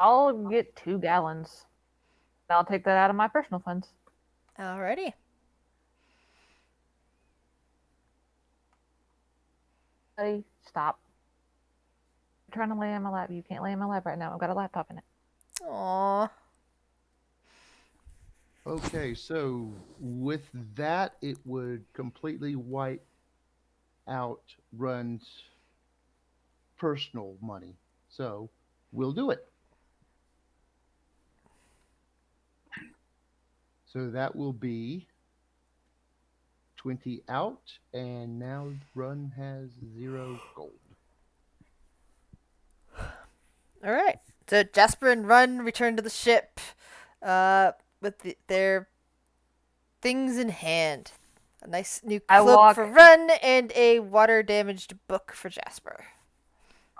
I'll get 2 gallons. I'll take that out of my personal funds. Alrighty. Hey, stop. I'm trying to lay on my lap. You can't lay on my lap right now. I've got a laptop in it. Aww. Okay, so with that, it would completely wipe out Run's personal money. So we'll do it. So that will be 20 out, and now Run has 0 gold. All right. So Jasper and Run return to the ship, with their things in hand. A nice new I cloak walk- for Run and a water-damaged book for Jasper.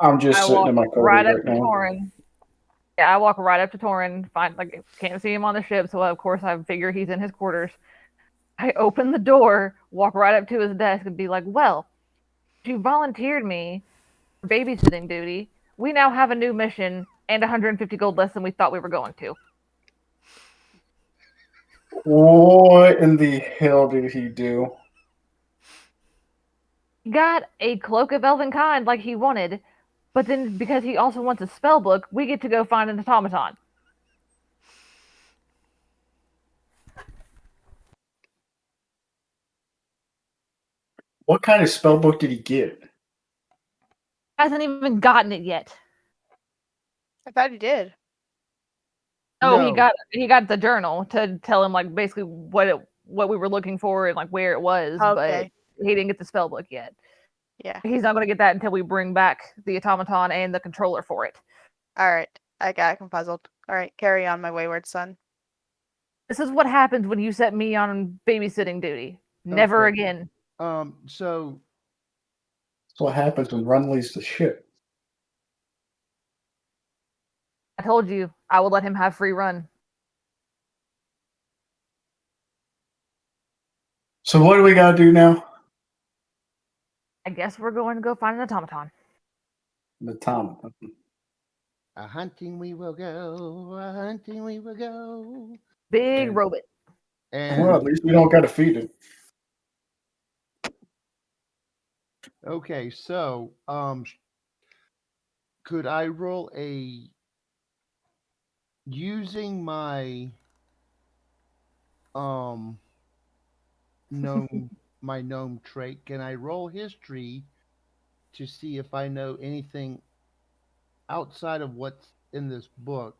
I'm just I sitting walk in my right quarters up right to now. Torin. Yeah, I walk right up to Torin. Find can't see him on the ship, so of course I figure he's in his quarters. I open the door, walk right up to his desk, and be like, "Well, you volunteered me for babysitting duty. We now have a new mission and 150 gold less than we thought we were going to." What in the hell did he do? He got a cloak of elven kind like he wanted, but then because he also wants a spell book, we get to go find an automaton. What kind of spell book did he get? Hasn't even gotten it yet. I thought he did. Oh, No. he got the journal to tell him like basically what we were looking for and like where it was, but Okay. he didn't get the spell book yet. Yeah. He's not going to get that until we bring back the automaton and the controller for it. All right. I got confuzzled. All right. Carry on, my wayward son. This is what happens when you set me on babysitting duty. Never Okay. again. So That's what happens when Run leaves the ship. I told you I would let him have free run. So what do we gotta do now? I guess we're going to go find an automaton. The Tom. a hunting we will go, a hunting we will go. Big And- robot. Well, at And least we don't gotta feed it. okay, so could I roll a using my um gnome my gnome trait? Can I roll history to see if I know anything outside of what's in this book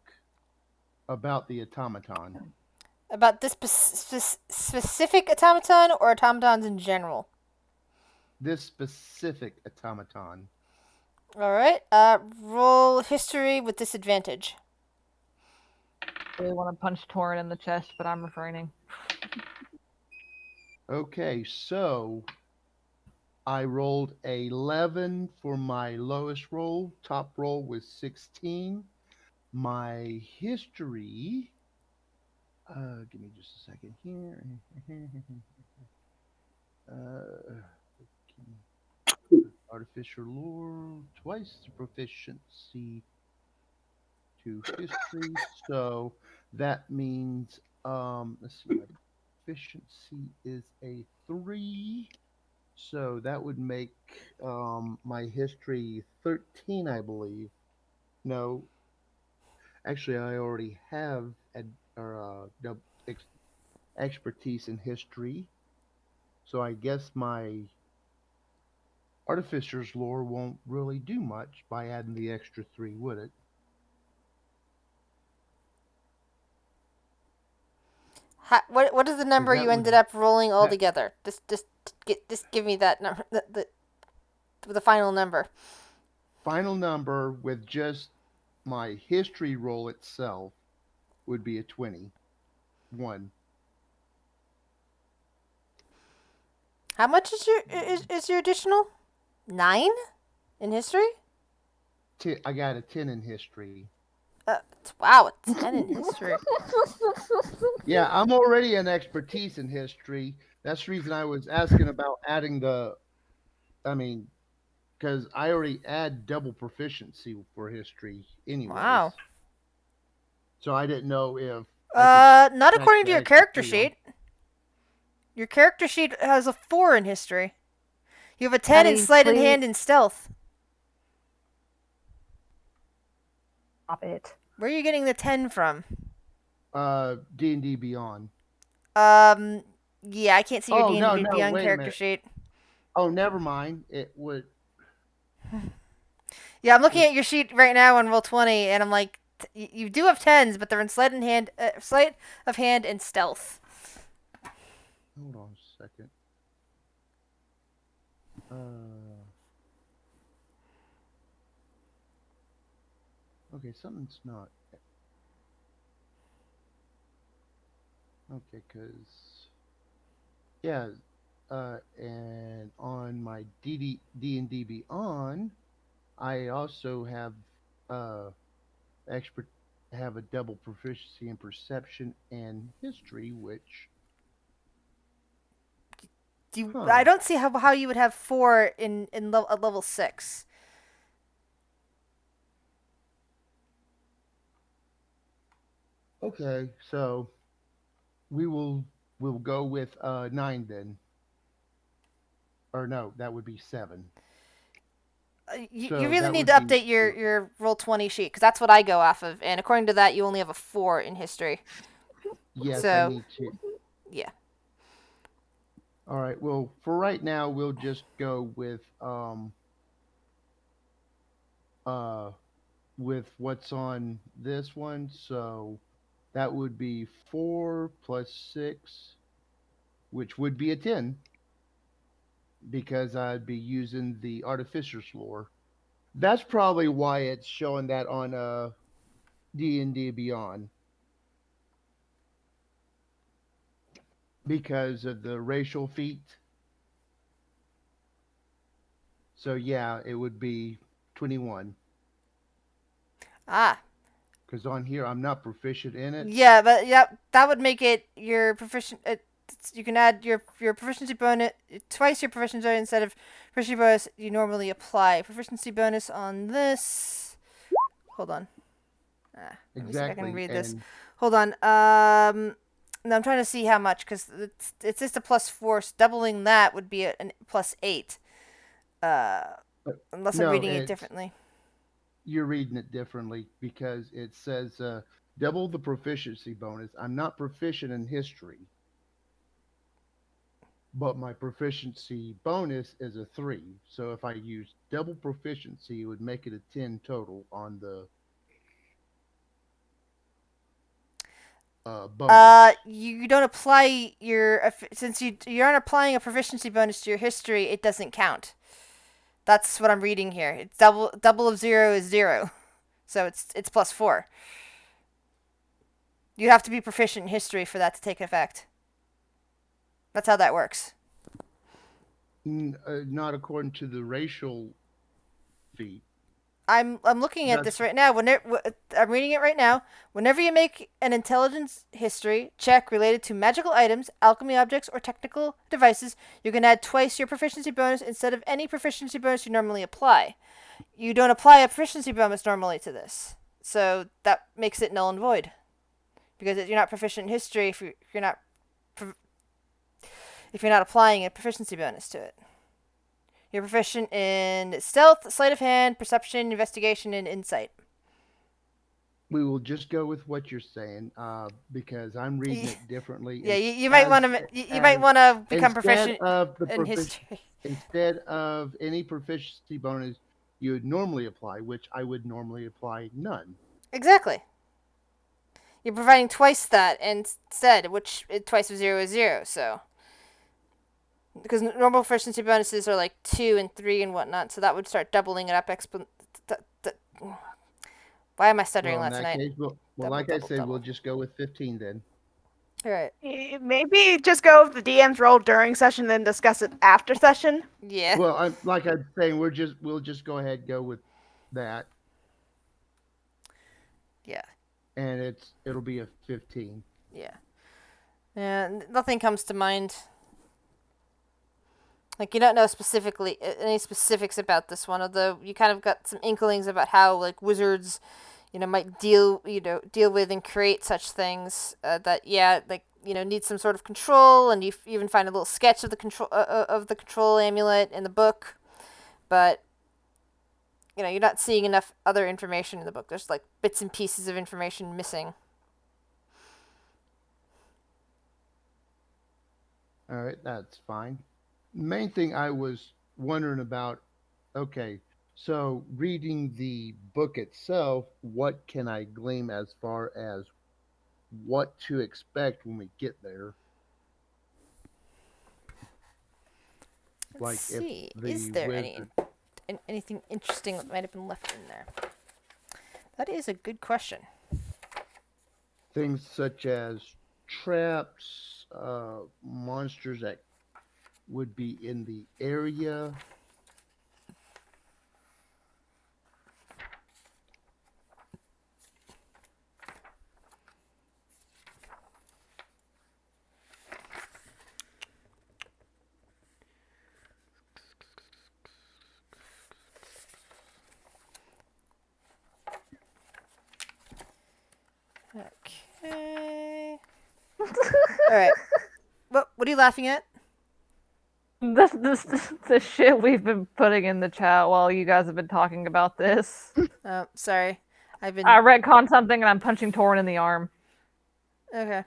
about the automaton? About this specific automaton or automatons in general? This specific automaton. All right. Roll history with disadvantage. I really want to punch Torin in the chest, but I'm refraining. Okay, so I rolled a 11 for my lowest roll. Top roll was 16. My history. Give me just a second here. Artificial lore, twice the proficiency to history. So that means, let's see, my proficiency is a 3. So that would make my history 13, I believe. No, actually, I already have expertise in history. So I guess my artificer's lore won't really do much by adding the extra 3, would it? What is the number that you ended would- up rolling that- altogether? Just give me that number, the final number. Final number with just my history roll itself would be a 21. How much is your additional? 9 in history? I got a 10 in history. Wow, a 10 in history. Yeah, I'm already an expertise in history. That's the reason I was asking about adding because I already add double proficiency for history anyways. Wow. So I didn't know if I Not could according to your stack the extra character 3 on. sheet. Your character sheet has a 4 in history. You have a 10 in Daddy, sleight of please. hand and stealth. Stop it. Where are you getting the 10 from? D&D Beyond. Yeah, I can't see your Oh, D&D no, Beyond wait a character minute. sheet. Oh, never mind. It would. Yeah, I'm looking at your sheet right now on roll 20, and I'm like, you do have 10s, but they're in sleight of hand and stealth. Hold on a second. Okay, something's not. Okay, cause yeah, and on my D&D Beyond, I also uh expert have a double proficiency in perception and history, which I huh. don't see how you would have 4 in level 6. Okay, so we'll go with 9 then. Or no, that would be 7. You So really that need to would be update your roll 20 sheet, because that's what I go off of, and according to that, you only have a 4 in history. yes, I So need to. yeah. All right. Well, for right now, we'll just go uh with what's on this one. So that would be 4 plus 6, which would be a 10 because I'd be using the artificer's lore. That's probably why it's showing that on D&D Beyond because of the racial feat. So yeah, it would be 21 Ah. because on here I'm not proficient in it. Yeah, but that would make it your proficient. You can add your proficiency bonus twice your proficiency instead of proficiency bonus you normally apply. Proficiency bonus on this. Hold on. Let me see if I can Exactly. read this. And Hold on. No, I'm trying to see how much because it's just a +4. So doubling that would be a +8. Unless I'm no, reading it it's differently. you're reading it differently because it says double the proficiency bonus. I'm not proficient in history, but my proficiency bonus is a 3. So if I use double proficiency, it would make it a 10 total on the bonus. You don't apply since you aren't applying a proficiency bonus to your history. It doesn't count. That's what I'm reading here. It's double of 0 is 0, so it's +4. You have to be proficient in history for that to take effect. That's how that works. Not according to the racial feat. I'm looking at That's this right now. I'm reading it right now. Whenever you make an intelligence history check related to magical items, alchemy objects, or technical devices, you can add twice your proficiency bonus instead of any proficiency bonus you normally apply. You don't apply a proficiency bonus normally to this, so that makes it null and void because you're not proficient in history if you're not applying a proficiency bonus to it. You're proficient in stealth, sleight of hand, perception, investigation, and insight. we will just go with what you're saying because I'm reading it differently. Yeah, you might As want to you might as want to become instead proficient of the in history. instead of any proficiency bonus you would normally apply, which I would normally apply none. Exactly. You're providing twice that instead, which twice of 0 is 0. So because normal proficiency bonuses are like 2 and 3 and whatnot, so that would start doubling it up. Why am I stuttering Well, a in lot that tonight? case, Double, like I double, said, we'll double. just go with 15 then. All right. Maybe just go with the DM's role during session, then discuss it after session. Yeah. Well, like I'm saying, we'll just go ahead and go with that, Yeah. and it'll be a 15. Yeah. Yeah. Nothing comes to mind. Like you don't know specifically any specifics about this one, although you kind of got some inklings about how like wizards, might deal with and create such things that like need some sort of control, and you even find a little sketch of the control amulet in the book, but you're not seeing enough other information in the book. There's like bits and pieces of information missing. All right, that's fine. Main thing I was wondering about, okay, So, reading the book itself, what can I glean as far as what to expect when we get there? Let's Like if see. Is the there wizard, anything interesting that might have been left in there? That is a good question. things such as traps, monsters that would be in the area. Okay. All right. What are you laughing at? The shit we've been putting in the chat while you guys have been talking about this. Sorry. I've been I retconned something and I'm punching Torin in the arm. okay.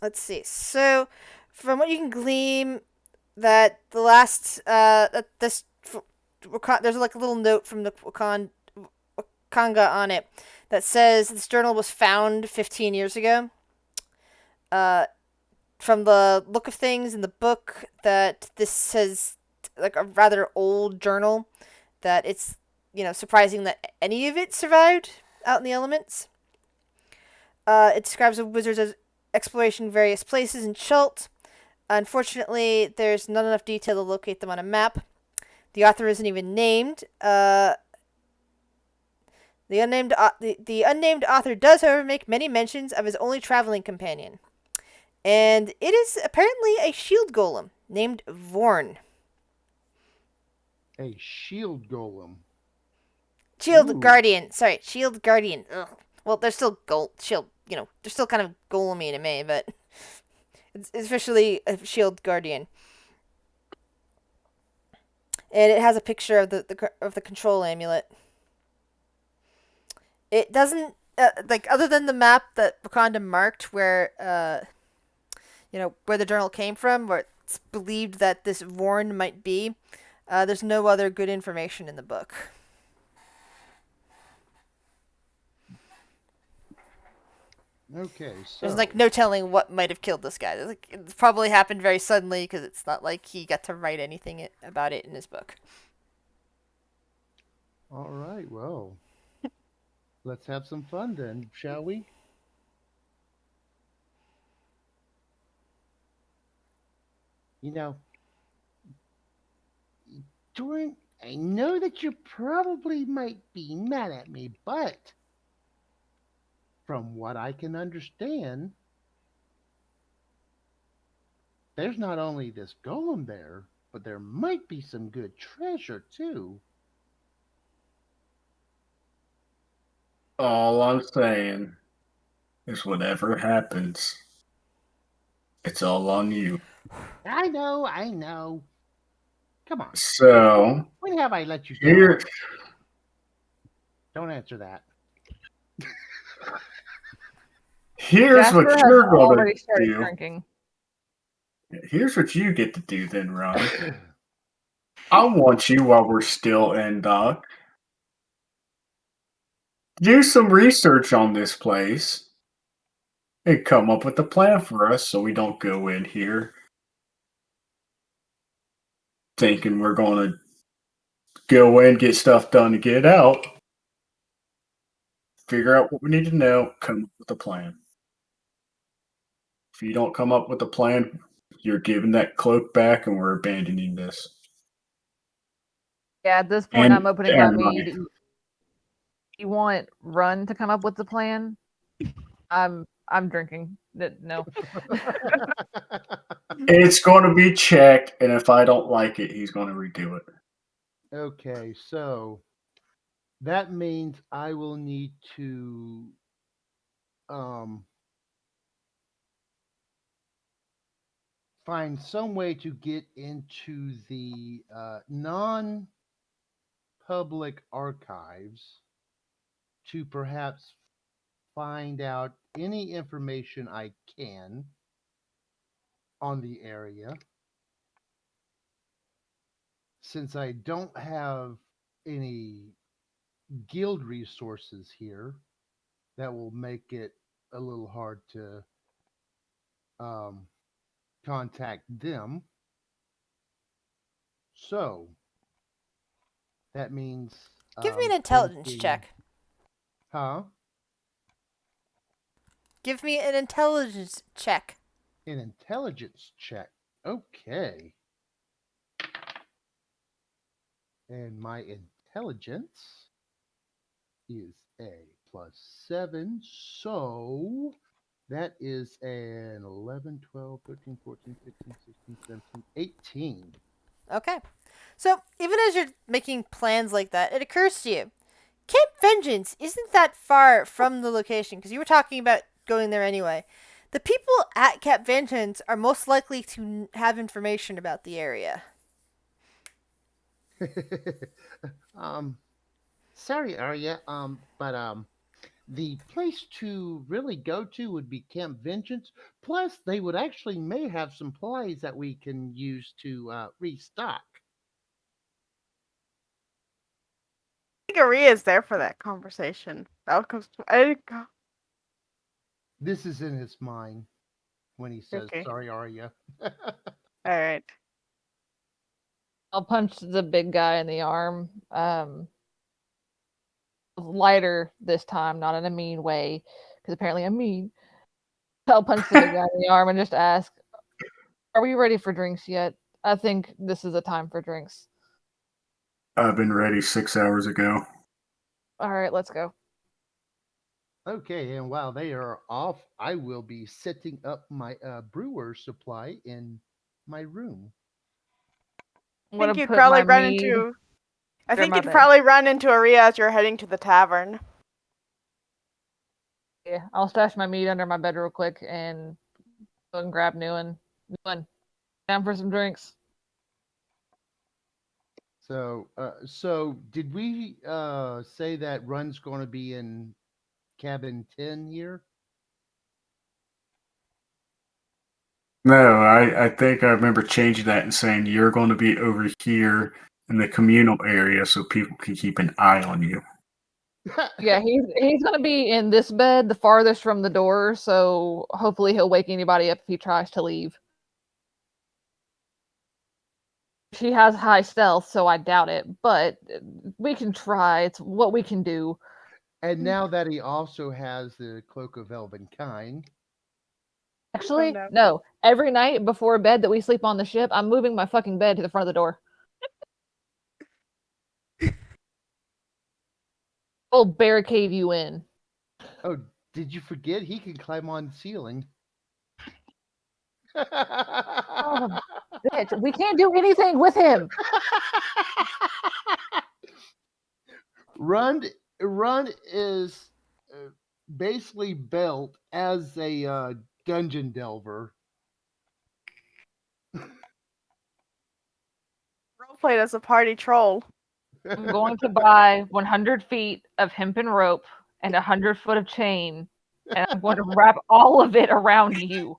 Let's see. So, from what you can glean, that the last that this there's like a little note from the Wakanga on it that says this journal was found 15 years ago. Uh, from the look of things in the book, that this says like a rather old journal. That it's surprising that any of it survived out in the elements. It describes a wizard's exploration in various places in Chult. Unfortunately, there's not enough detail to locate them on a map. The author isn't even named. The unnamed author does, however, make many mentions of his only traveling companion, and it is apparently a shield golem named Vorn. A shield golem. Shield Ooh. Guardian. Sorry, Shield Guardian. Ugh. Well, they're still shield. They're still kind of golemy to me, but it's officially a Shield Guardian. And it has a picture of the control amulet. It doesn't like, other than the map that Wakanda marked where where the journal came from, where it's believed that this Vorn might be. There's no other good information in the book. Okay, so There's like no telling what might have killed this guy. It's probably happened very suddenly because it's not like he got to write anything about it in his book. all right, well, let's have some fun then, shall we? You know, Doran, I know that you probably might be mad at me, but from what I can understand, there's not only this golem there, but there might be some good treasure too. All I'm saying is whatever happens, it's all on you. I know, I know. Come on. So When have I let you down? here, Don't answer that. here's Jasper what has you're gonna already started do. drinking. Here's what you get to do then, Ron. I want you, while we're still in dock, do some research on this place and come up with a plan for us so we don't go in here thinking we're going to go in, get stuff done, and get out. Figure out what we need to know, come up with a plan. If you don't come up with a plan, you're giving that cloak back and we're abandoning this. Yeah, at this point, And I'm opening my mead. You want Run to come up with the plan? I'm drinking. No. it's going to be checked, and if I don't like it, he's going to redo it. Okay, so that means I will need to um find some way to get into the non-public archives to perhaps find out any information I can on the area. since I don't have any guild resources here, that will make it a little hard to um, contact them. So that means Give me an things intelligence being, check. huh? Give me an intelligence check. An intelligence check. Okay. And my intelligence is a +7. So that is an 11, 12, 13, 14, 15, 16, 17, 18. Okay. So, even as you're making plans like that, it occurs to you Camp Vengeance isn't that far from the location because you were talking about going there anyway. The people at Camp Vengeance are most likely to have information about the area. um, sorry, Arya. But the place to really go to would be Camp Vengeance. Plus, they would actually may have some supplies that we can use to restock. I think Aria's there for that conversation. That comes. This is in his mind when he says, Okay. "Sorry, Arya." All right. I'll punch the big guy in the arm. Lighter this time, not in a mean way, because apparently I'm mean. I'll punch the big guy in the arm and just ask, "Are we ready for drinks yet? I think this is the time for drinks." I've been ready 6 hours ago. All right, let's go. Okay, and while they are off, I will be setting up my brewer supply in my room. I'm I think gonna you'd put probably my run mead into. I under think my you'd bed. probably run into Aria as you're heading to the tavern. Yeah, I'll stash my meat under my bed real quick and go and grab Newen. Newen, down for some drinks. So did we say that Run's going to be in cabin 10 here? No, I think I remember changing that and saying you're going to be over here in the communal area so people can keep an eye on you. Yeah, he's gonna be in this bed, the farthest from the door, so hopefully he'll wake anybody up if he tries to leave. She has high stealth, so I doubt it, but we can try. It's what we can do. And now that he also has the cloak of Elvenkind, Actually, no. no. Every night before bed that we sleep on the ship, I'm moving my fucking bed to the front of the door. We'll barricade you in. oh, did you forget he can climb on the ceiling? Oh, bitch, we can't do anything with him. Run, Run is basically built as a dungeon delver. Roleplayed as a party troll. I'm going to buy 100 feet of hempen rope and 100 foot of chain, and I'm going to wrap all of it around you.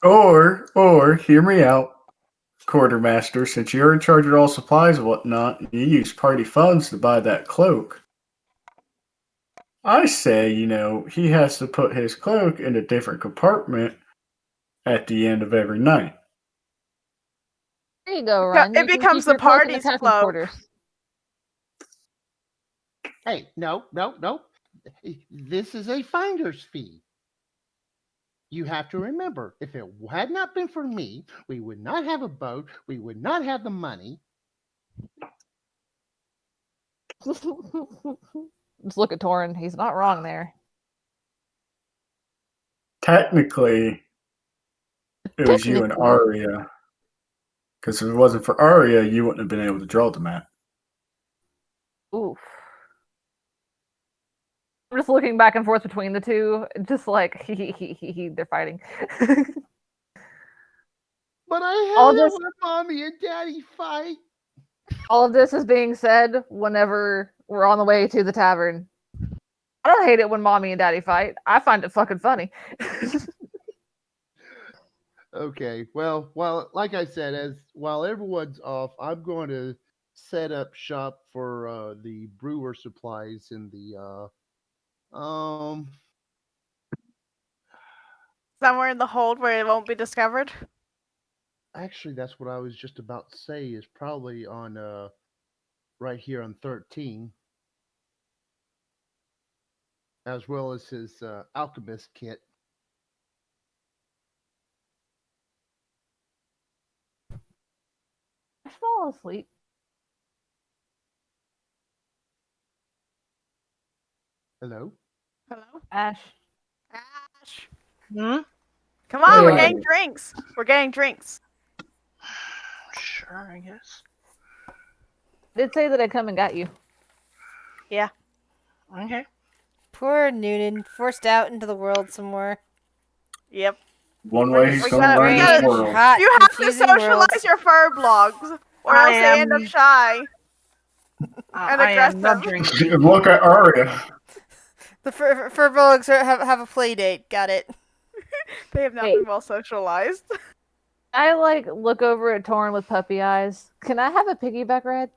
Or hear me out, quartermaster. Since you're in charge of all supplies and whatnot, and you use party funds to buy that cloak. I say, he has to put his cloak in a different compartment at the end of every night. There you go, Ryan. It You can becomes keep the your cloak in the party's captain's cloak. quarters. Hey, no. This is a finder's fee. You have to remember, if it had not been for me, we would not have a boat, we would not have the money. Just look at Torin. He's not wrong there. Technically, it was you and Technically. Arya. Because if it wasn't for Arya, you wouldn't have been able to draw the map. Oof. I'm just looking back and forth between the two, just like they're fighting. But I All had this- it when mommy and daddy fight. All of this is being said whenever we're on the way to the tavern. I don't hate it when mommy and daddy fight. I find it fucking funny. Okay. Well, while like I said, as while everyone's off, I'm going to set up shop for the brewer supplies in the Somewhere in the hold where it won't be discovered. actually that's what I was just about to say is probably on right here on 13 as well as his alchemist kit. I fall asleep. Hello? Hello? Ash. Ash. Hmm? Come on, we're Yeah. getting drinks. We're getting drinks. Sure, I guess. Did say that I come and got you. Yeah. Okay. Poor Noonan, forced out into the world some more. Yep. One We're way g- he's we going to gotta- we learn this gotta- world. hot, You have to confusing world. socialize your fur blogs, or I else they end up am- shy and I am not aggressive. drinking. Look at Arya. The furbolgs have a play date. Got it. They have not Hey. been well socialized. I like look over at Torn with puppy eyes. Can I have a piggyback ride?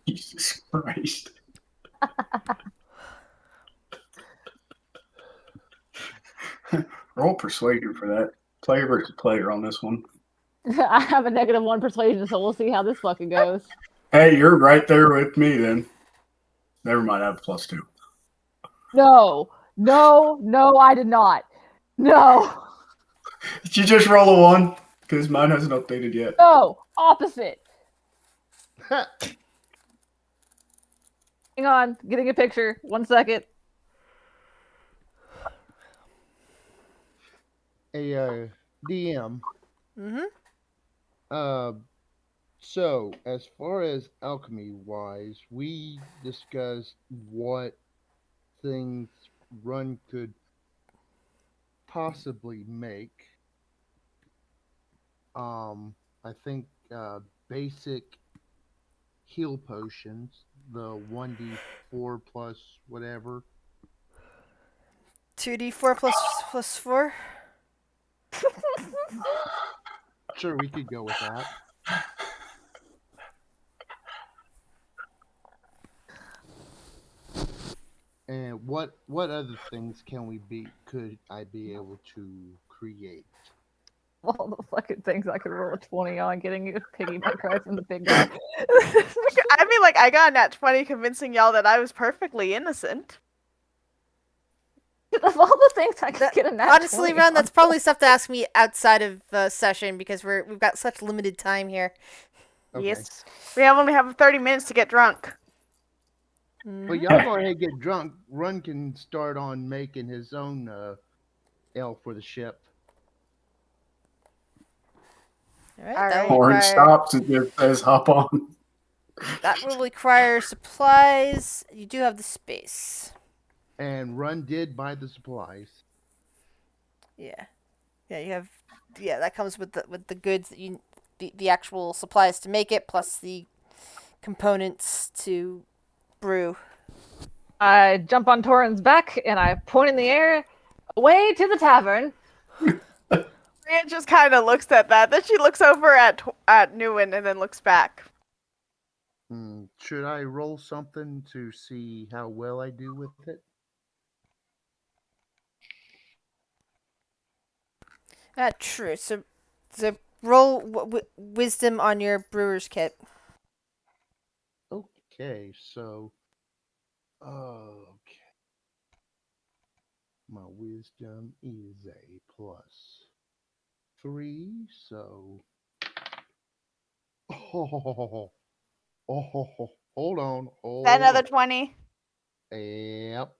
Jesus Christ. Roll persuasion for that. Player versus player on this one. I have a -1 persuasion, so we'll see how this fucking goes. Hey, you're right there with me then. Never mind, I have +2. No, I did not. No, Did you just roll a 1? Because mine hasn't updated yet. no, opposite. Hang on, getting a picture. 1 second. A DM. Mm-hmm. So as far as alchemy wise, we discussed what things Run could possibly make. I think basic heal potions, the 1d4 plus whatever. 2d4 plus 4. Sure, we could go with that. And what other things could I be able to create? All the fucking things I could roll a 20 on, getting you a piggyback ride from the big guy. I mean, like, I got a nat 20 convincing y'all that I was perfectly innocent. Of all the things I could That- get a nat Honestly, 20 Ron, on. that's probably stuff to ask me outside of the session because we've got such limited time here. Okay. Yes. We only have 30 minutes to get drunk. But y'all go ahead and get drunk. Run can start on making his own ale for the ship. All right, All that right. will Horn require stops and just says hop on. that will require supplies. You do have the space. And Run did buy the supplies. Yeah, you have. Yeah, that comes with the goods that you the actual supplies to make it plus the components to brew. I jump on Torin's back and I point in the air, away to the tavern. Rhea just kind of looks at that. Then she looks over at Newen and then looks back. Should I roll something to see how well I do with it? True. So roll wisdom on your brewer's kit. Okay, so okay. My wisdom is a +3, so hold on. Is that another 20? Yep.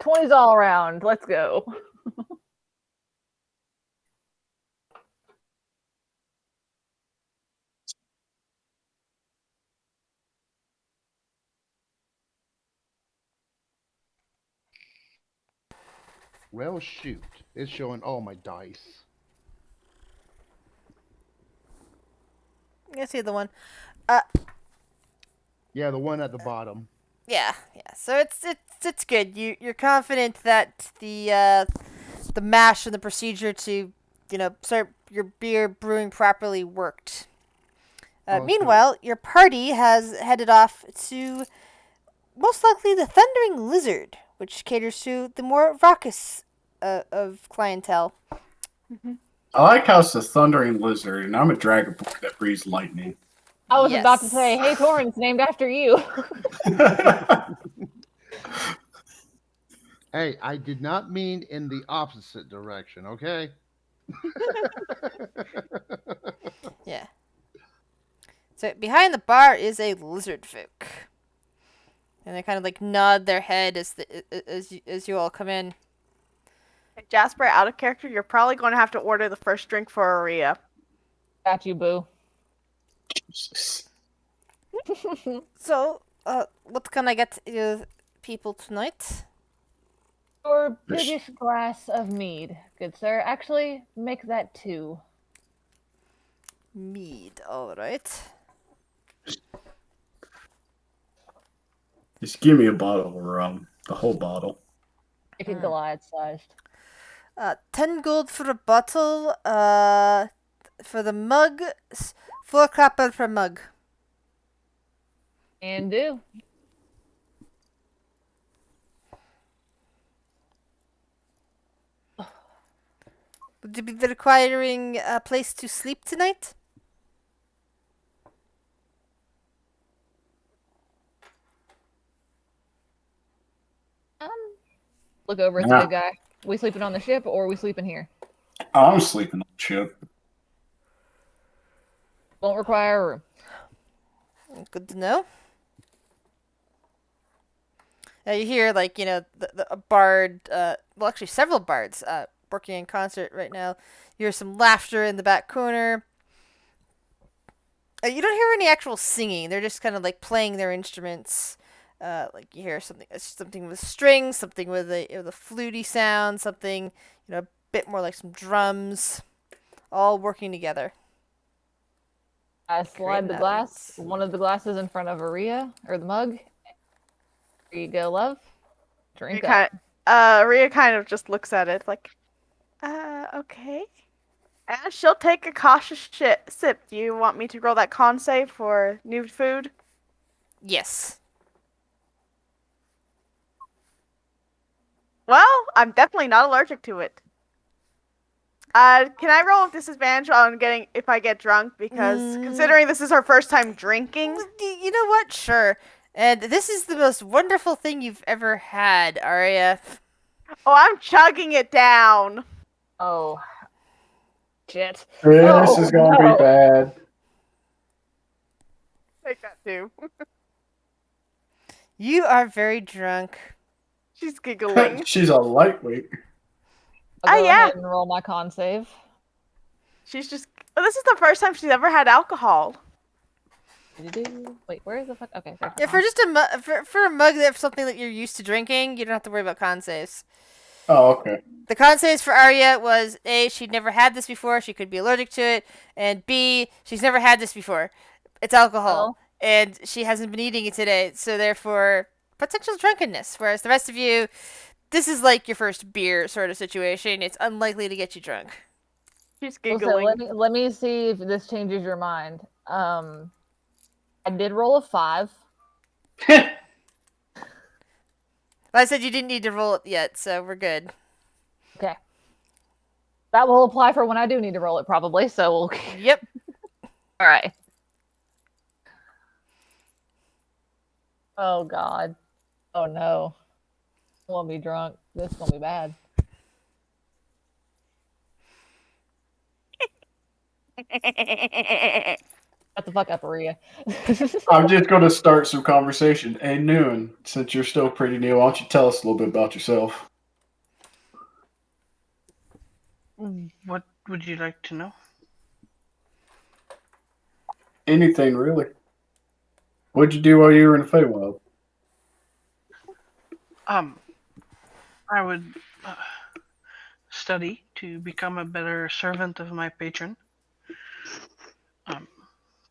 20s all around. Let's go. Well, shoot. It's showing all my dice. I see the one. Yeah, the one at the bottom. Yeah, yeah. So it's good. You're confident that the mash and the procedure to start your beer brewing properly worked. Okay. Meanwhile, your party has headed off to most likely the Thundering Lizard, which caters to the more raucous of clientele. I like how it's a thundering lizard, and I'm a dragonborn that breathes lightning. I was about to say, Yes. hey, Torin, it's named after you. Hey, I did not mean in the opposite direction, okay? Yeah. So behind the bar is a lizard folk, and they kind of like nod their head as you all come in. Jasper, out of character, you're probably going to have to order the first drink for Aria. Got you, boo. Jesus. So, what can I get you people tonight? Your biggest glass of mead, good sir. Actually, make that 2. Mead, all right. Just give me a bottle of rum, the whole bottle. Make it Goliath sized. 10 gold for a bottle. For the mug, 4 copper per mug. And do. Would you be requiring a place to sleep tonight? Look over at the Yeah. big guy. We sleeping on the ship or are we sleeping here? I'm sleeping on the ship. Won't require a room. Good to know. You hear, like, a bard, well, actually, several bards working in concert right now. You hear some laughter in the back corner. You don't hear any actual singing. They're just kind of like playing their instruments. Like you hear something with strings, something with a fluty sound, something a bit more like some drums, all working together. I slide the glass, one of the glasses in front of Aria, or the mug. Here you go, love. Drink up. Aria kind of just looks at it like, okay. And she'll take a cautious sip. Do you want me to roll that con save for new food? Yes. Well, I'm definitely not allergic to it. Can I roll with disadvantage on getting if I get drunk? Because considering this is her first time drinking. You know what? Sure. And this is the most wonderful thing you've ever had, Arya. Oh, I'm chugging it down. Oh. Shit. This is going to be bad. Take that too. You are very drunk. She's giggling. She's a lightweight. I'll go yeah. ahead and roll my con save. She's just. Well, this is the first time she's ever had alcohol. Wait, where is the fuck? Okay. Yeah, for just for a mug that's something that you're used to drinking, you don't have to worry about con saves. Oh, okay. The con saves for Arya was A, she'd never had this before, she could be allergic to it, and B, she's never had this before. It's alcohol, and she hasn't been eating it today, so therefore potential drunkenness. Whereas the rest of you, this is like your first beer sort of situation. It's unlikely to get you drunk. She's giggling. Also, let me see if this changes your mind. I did roll a 5. I said you didn't need to roll it yet, so we're good. Okay. That will apply for when I do need to roll it, probably. So we'll. Yep. All right. Oh God. Oh no. I won't be drunk. This is gonna be bad. Shut the fuck up, Aria. I'm just going to start some conversation. Hey, Noon, since you're still pretty new, why don't you tell us a little bit about yourself? What would you like to know? Anything, really. What'd you do while you were in the Feywild? I would study to become a better servant of my patron.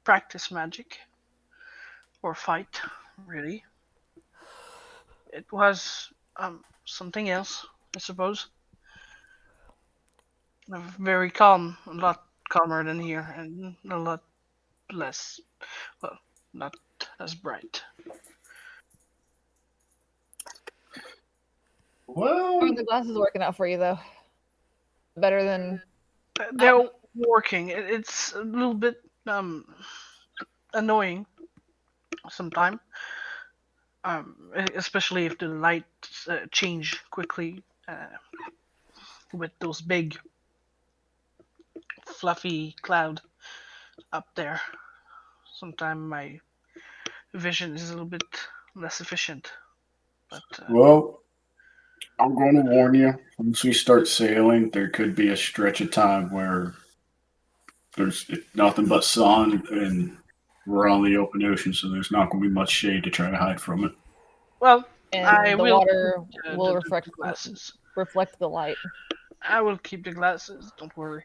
Practice magic or fight, really. it was something else, I suppose. Very calm, a lot calmer than here, and a lot less, well, not as bright. Well, Are the glasses working out for you though? Better than They're working. It's a little bit annoying sometimes, especially if the lights change quickly with those big fluffy cloud up there. Sometimes my vision is a little bit less efficient, but well, I'm going to warn you. Once we start sailing, there could be a stretch of time where there's nothing but sun and we're on the open ocean, so there's not going to be much shade to try to hide from it. well, I and the will water keep will the glasses. reflect the light. I will keep the glasses. Don't worry.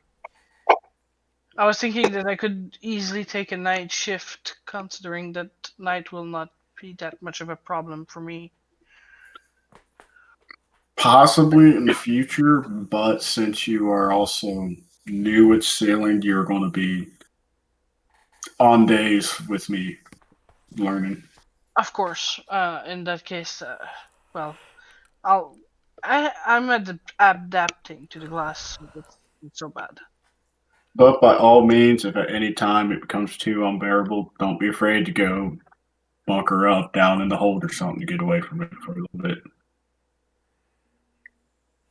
I was thinking that I could easily take a night shift, considering that night will not be that much of a problem for me. Possibly in the future, but since you are also new at sailing, you're going to be on days with me learning. Of course. In that case, well, I'll. I'm adapting to the glass. So it's not so bad. But by all means, if at any time it becomes too unbearable, don't be afraid to go bunker up down in the hold or something to get away from it for a little bit.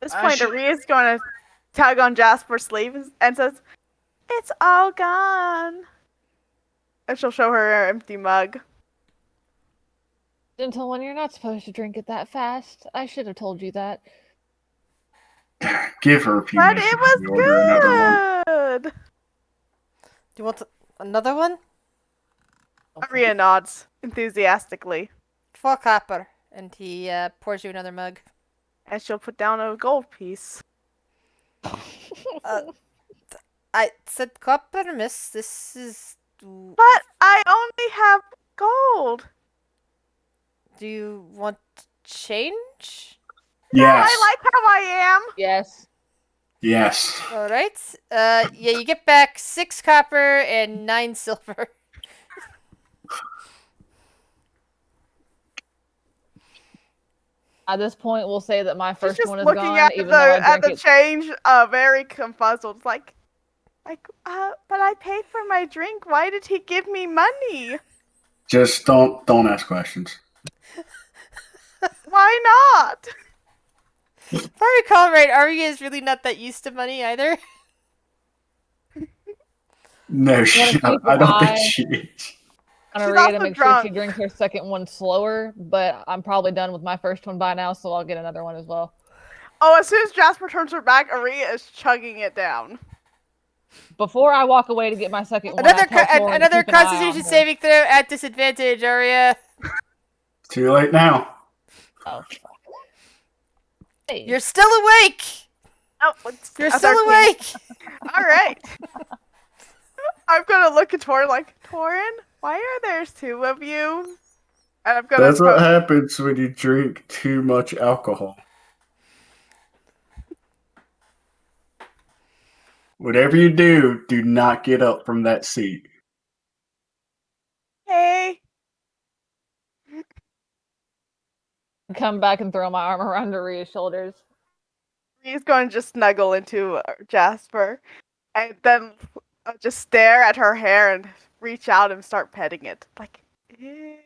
At this I point, should. Aria's going to tug on Jasper's sleeve and says, "It's all gone." And she'll show her empty mug. Gentle one, you're not supposed to drink it that fast. I should have told you that. Give her a few But minutes it before we order another one. was good. Do you want another one? Aria nods enthusiastically, 4 copper. And he pours you another mug. and she'll put down a gold piece. I said copper, miss. This is. But I only have gold. Do you want change? No, Yes. I like how I am. Yes. Yes. All right. Yeah, you get back 6 copper and 9 silver. At this point, we'll say that my She's first just one is looking gone, at even though I drank the it. change, very confuzzled. Like, but I paid for my drink. Why did he give me money? Just don't ask questions. Why not? If I recall right, Arya is really not that used to money either. No, keep an I don't think eye she is. On She's Aria to also make sure she drunk. drinks her second one slower, but I'm probably done with my first one by now, so I'll get another one as well. Oh, as soon as Jasper turns her back, Aria is chugging it down. Before I walk away to get my second one, Another I tell Torin to another keep an eye on Constitution her. saving throw at disadvantage, Arya. Too late now. Oh, fuck. Hey. You're still awake. Oh, You're a still 13. awake. All right. I'm gonna look at Torin like, Torin, why are there 2 of you? And I'm gonna. That's what happens when you drink too much alcohol. Whatever you do, do not get up from that seat. Hey. Come back and throw my arm around Aria's shoulders. He's going to just snuggle into Jasper, and then just stare at her hair and reach out and start petting it. Like, eh.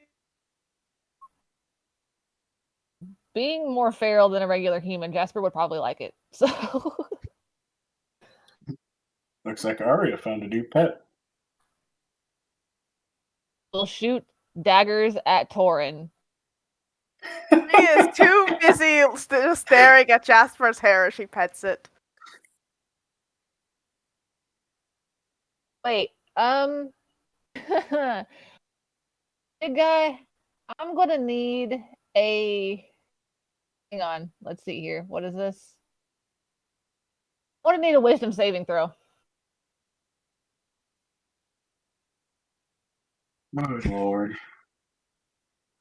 Being more feral than a regular human, Jasper would probably like it. So Looks like Arya found a new pet. we'll shoot daggers at Torin. She is too busy staring at Jasper's hair as she pets it. Wait, big guy, I'm gonna need a. Hang on, let's see here. What is this? I'm gonna need a wisdom saving throw. Oh Lord.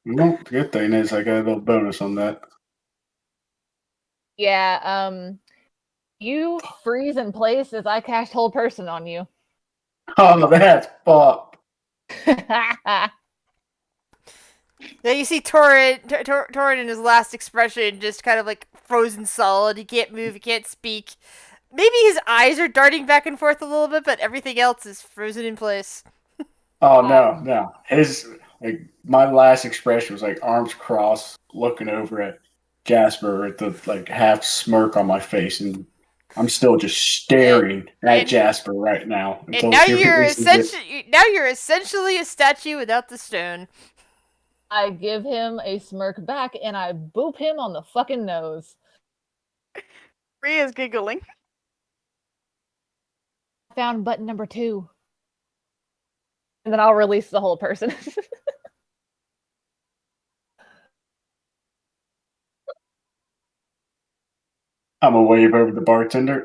Well, the good thing is I got a little bonus on that. Yeah, you freeze in place as I cast Hold Person on you. Oh, that's fucked. Yeah, you see Torin in his last expression just kind of like frozen solid. He can't move, he can't speak. Maybe his eyes are darting back and forth a little bit, but everything else is frozen in place. Oh no. His my last expression was like arms crossed, looking over at Jasper with the like half smirk on my face, and I'm still just staring at and- Jasper right now And until now she you're releases it. essentially a statue without the stone. I give him a smirk back and I boop him on the fucking nose. Rhea's giggling. Found button number 2. And then I'll release the whole person. I'm gonna wave over the bartender.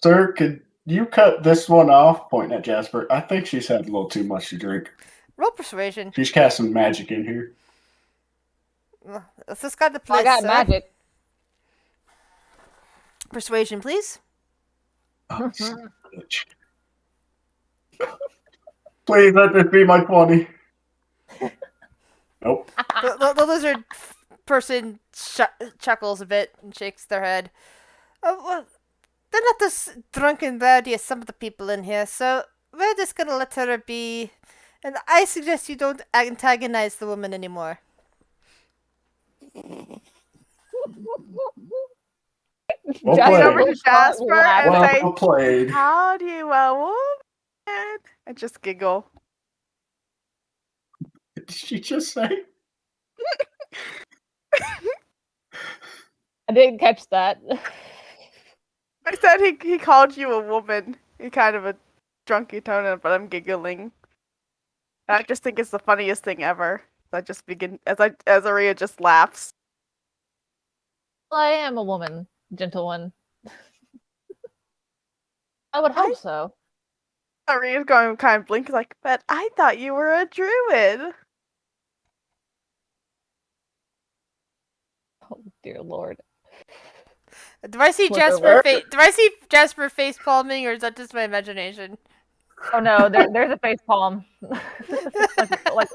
Sir, could you cut this one off? Pointing at Jasper. I think she's had a little too much to drink. Roll persuasion. She's cast some magic in here. Let's just got the I place. got magic. Persuasion, please. Oh, son of a bitch. Please let this be my 20. Nope. The lizard person chuckles a bit and shakes their head. Oh, well, they're not as drunk and rowdy as some of the people in here, so we're just gonna let her be. And I suggest you don't antagonize the woman anymore. Well Jasper played. over to Jasper and say, Well played. "How do you a woman?" And just giggle. Did she just say? I didn't catch that. I said he called you a woman in kind of a drunky tone, but I'm giggling. I just think it's the funniest thing ever. I just begin as Aria just laughs. Well, I am a woman, gentle one. I would hope so. Aria's going kind of blink like, but I thought you were a druid. Oh dear lord. Do I see Look Jasper? over. Do I see Jasper face palming, or is that just my imagination? Oh no, there's a face palm. like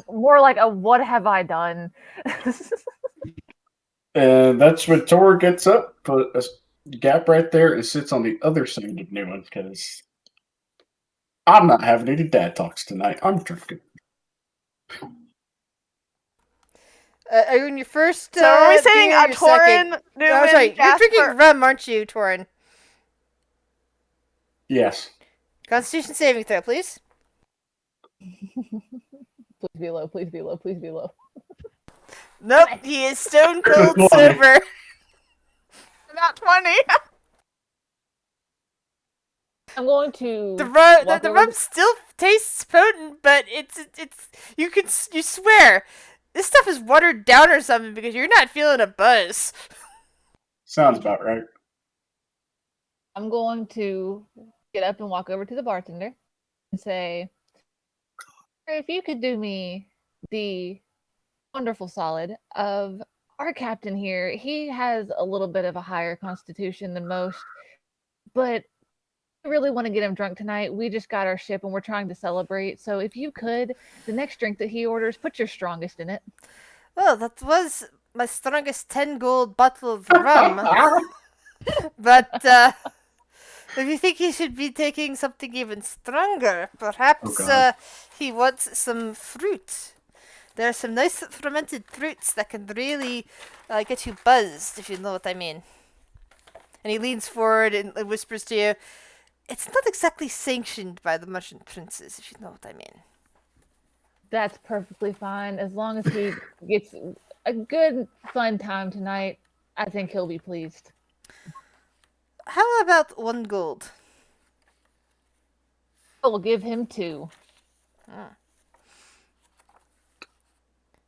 more like a what have I done? And that's when Tor gets up, put a gap right there, and sits on the other side of Newman because I'm not having any dad talks tonight. I'm drinking. Are you in your first? So are we saying beer or your second? Torin, Newman, Oh, sorry, Jasper? you're drinking rum, aren't you, Torin? Yes. Constitution saving throw, please. Please be low, please be low, please be low. Nope, he is stone cold 20. sober. Not 20. I'm going to The rum, walk the over rum to- still tastes potent, but it's you swear this stuff is watered down or something because you're not feeling a buzz. Sounds about right. I'm going to get up and walk over to the bartender and say, if you could do me the wonderful solid of our captain here, he has a little bit of a higher constitution than most, but I really want to get him drunk tonight. We just got our ship and we're trying to celebrate. So if you could, the next drink that he orders, put your strongest in it. Well, that was my strongest 10 gold bottle of rum. But if you think he should be taking something even stronger, perhaps God. he wants some fruit. There are some nice fermented fruits that can really get you buzzed, if you know what I mean. And he leans forward and whispers to you, "It's not exactly sanctioned by the merchant princes, if you know what I mean." That's perfectly fine. As long as he gets a good, fun time tonight, I think he'll be pleased. How about 1 gold? I will give him 2.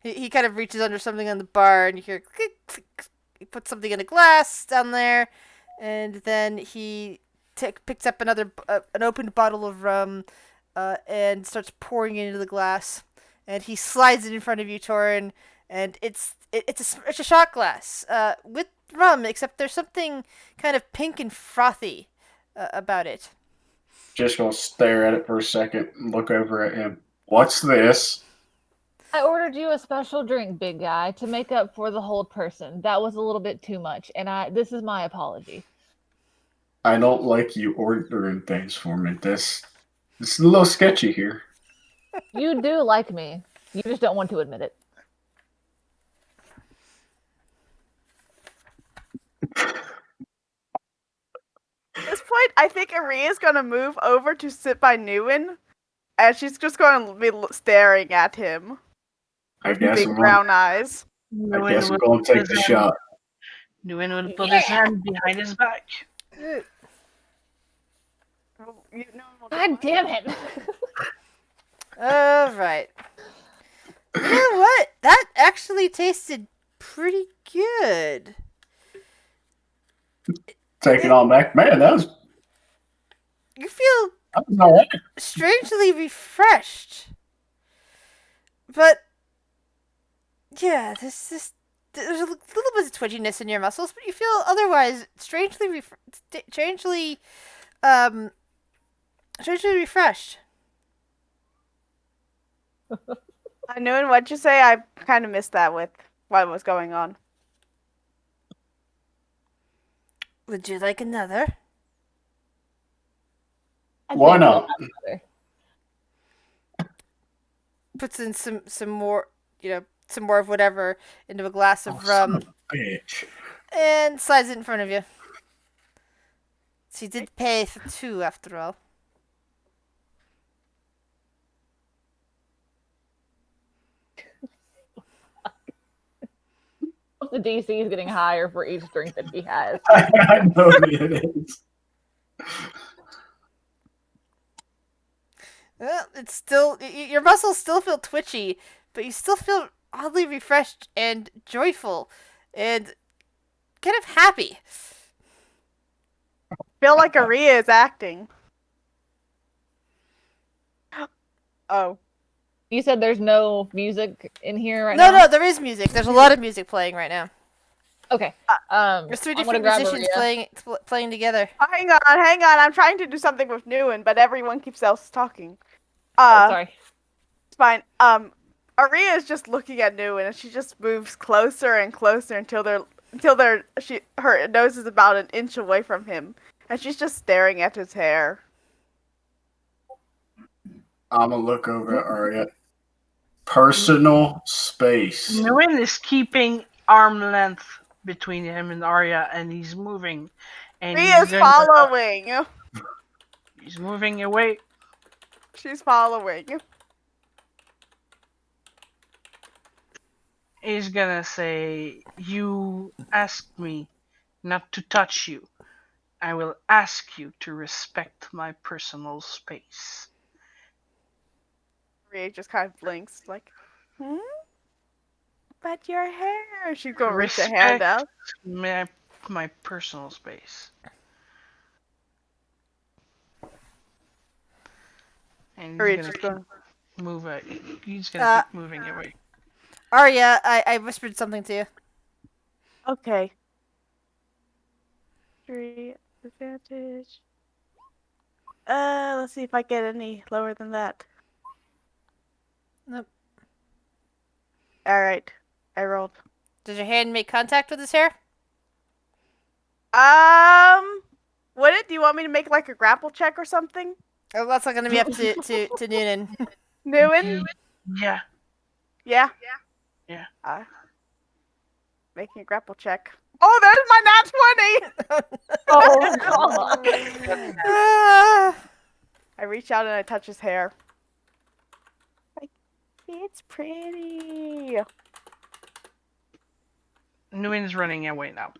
He kind of reaches under something on the bar, and you hear click, click, click. He puts something in a glass down there, and then he picks up another an opened bottle of rum, and starts pouring it into the glass. and he slides it in front of you, Torin, and it's a shot glass with rum, except there's something kind of pink and frothy about it. Just gonna stare at it for a second and look over at him. What's this? I ordered you a special drink, big guy, to make up for the hold person. That was a little bit too much, and this is my apology. I don't like you ordering things for me. This is a little sketchy here. You do like me. You just don't want to admit it. At this point, I think Aria's gonna move over to sit by Newen, and she's just gonna be staring at him I with guess big I'm brown eyes. gonna take the shot. Nguyen will put his hand behind his back. God damn it. All right. You know what? That actually tasted pretty good. Take it on back. Man, You feel that was all right. strangely refreshed. But yeah, there's a little bit of twitchiness in your muscles, but you feel otherwise strangely refreshed. I knew what'd you say? I kind of missed that with what was going on. Would you like another? Why not? Puts in some more, some more of whatever into a glass of rum. Son of a bitch. And slides it in front of you. So you did pay for two, after all. The DC is getting higher for each drink that he has. I know it is. Well, it's still, your muscles still feel twitchy, but you still feel oddly refreshed and joyful and kind of happy. Feel like Aria is acting. Oh. You said there's no music in here right now? No, there is music. There's a lot of music playing right now. Okay. There's three different musicians playing together. Hang on. I'm trying to do something with Newen, but everyone keeps else talking. Sorry. It's fine. Aria is just looking at Newen, and she just moves closer and closer until her nose is about an inch away from him, and she's just staring at his hair. I'm gonna look over at Arya. Personal space. Nguyen is keeping arm length between him and Arya, and he's moving. And Aria's following. He's moving away. She's following. He's gonna say, "You asked me not to touch you. I will ask you to respect my personal space." Aria just kind of blinks, like, But your hair. She's gonna reach her hand out. My personal space. And he's gonna move it. He's gonna keep moving away. Arya, I whispered something to you. Okay. 3 advantage. Let's see if I get any lower than that. Nope. Alright. I rolled. Does your hand make contact with his hair? Would it? Do you want me to make like a grapple check or something? Oh, that's not gonna be up to Noonan. Newen? Yeah. Yeah? Yeah. Making a grapple check. Oh, there's my nat 20! Oh, come on. I reach out and I touch his hair. Like, it's pretty. Nguyen's running away now.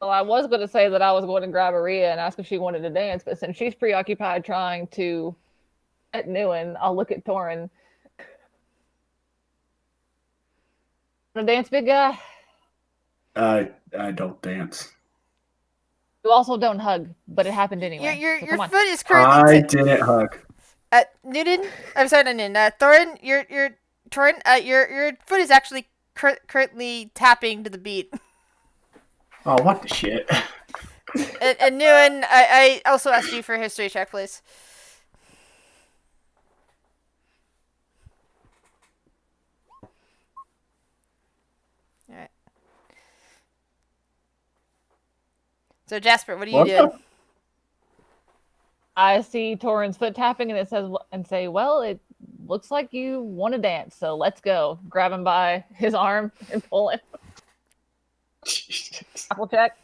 Well, I was going to say that I was going to grab Aria and ask if she wanted to dance, but since she's preoccupied trying to at Newen, I'll look at Torin. Want to dance, big guy? I don't dance. You also don't hug, but it happened anyway. Your so your come on. foot is I currently didn't hug. Newton. I'm sorry, not Newton. Thorin, Thorin, your foot is actually currently tapping to the beat. Oh, what the shit? And Newton, I also asked you for a history check, please. All right. So Jasper, what are you What doing? I see Torin's foot tapping, and it says, and say, "Well, it looks like you want to dance, so let's go." Grab him by his arm and pull him. Grapple check.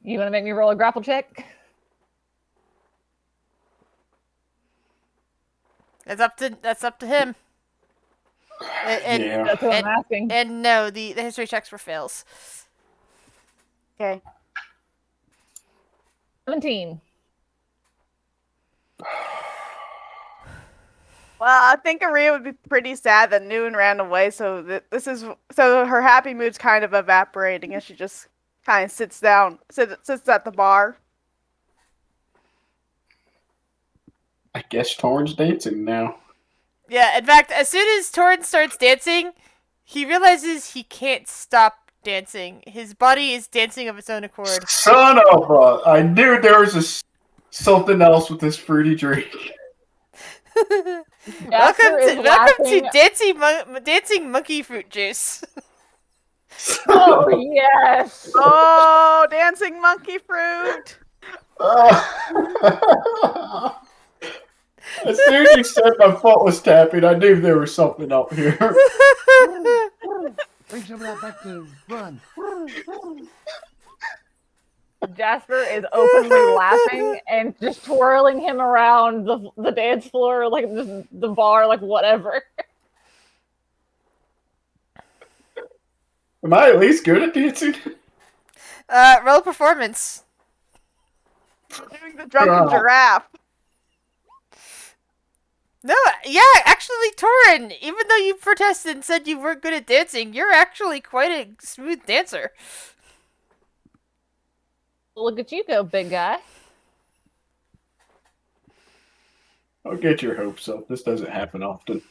You want to make me roll a grapple check? That's up to him. And Yeah. That's what I'm asking. and no, the history checks were fails. Okay. 17. Well, I think Aria would be pretty sad that Noon ran away. So her happy mood's kind of evaporating as she just kind of sits at the bar. I guess Torn's dancing now. Yeah, in fact, as soon as Torin starts dancing, he realizes he can't stop dancing. His body is dancing of its own accord. Son of a! I knew there was something else with this fruity drink. Jasper is welcome to laughing. dancing monkey fruit juice. Oh yes. Oh, dancing monkey fruit! As soon as you said my foot was tapping, I knew there was something up here. Bring some of that back to Run. Jasper is openly laughing and just twirling him around the dance floor, like the bar, like whatever. Am I at least good at dancing? Roll performance. Doing the drunken giraffe. No, yeah, actually, Torin, even though you protested and said you weren't good at dancing, you're actually quite a smooth dancer. Look at you go, big guy. Don't get your hopes up. This doesn't happen often.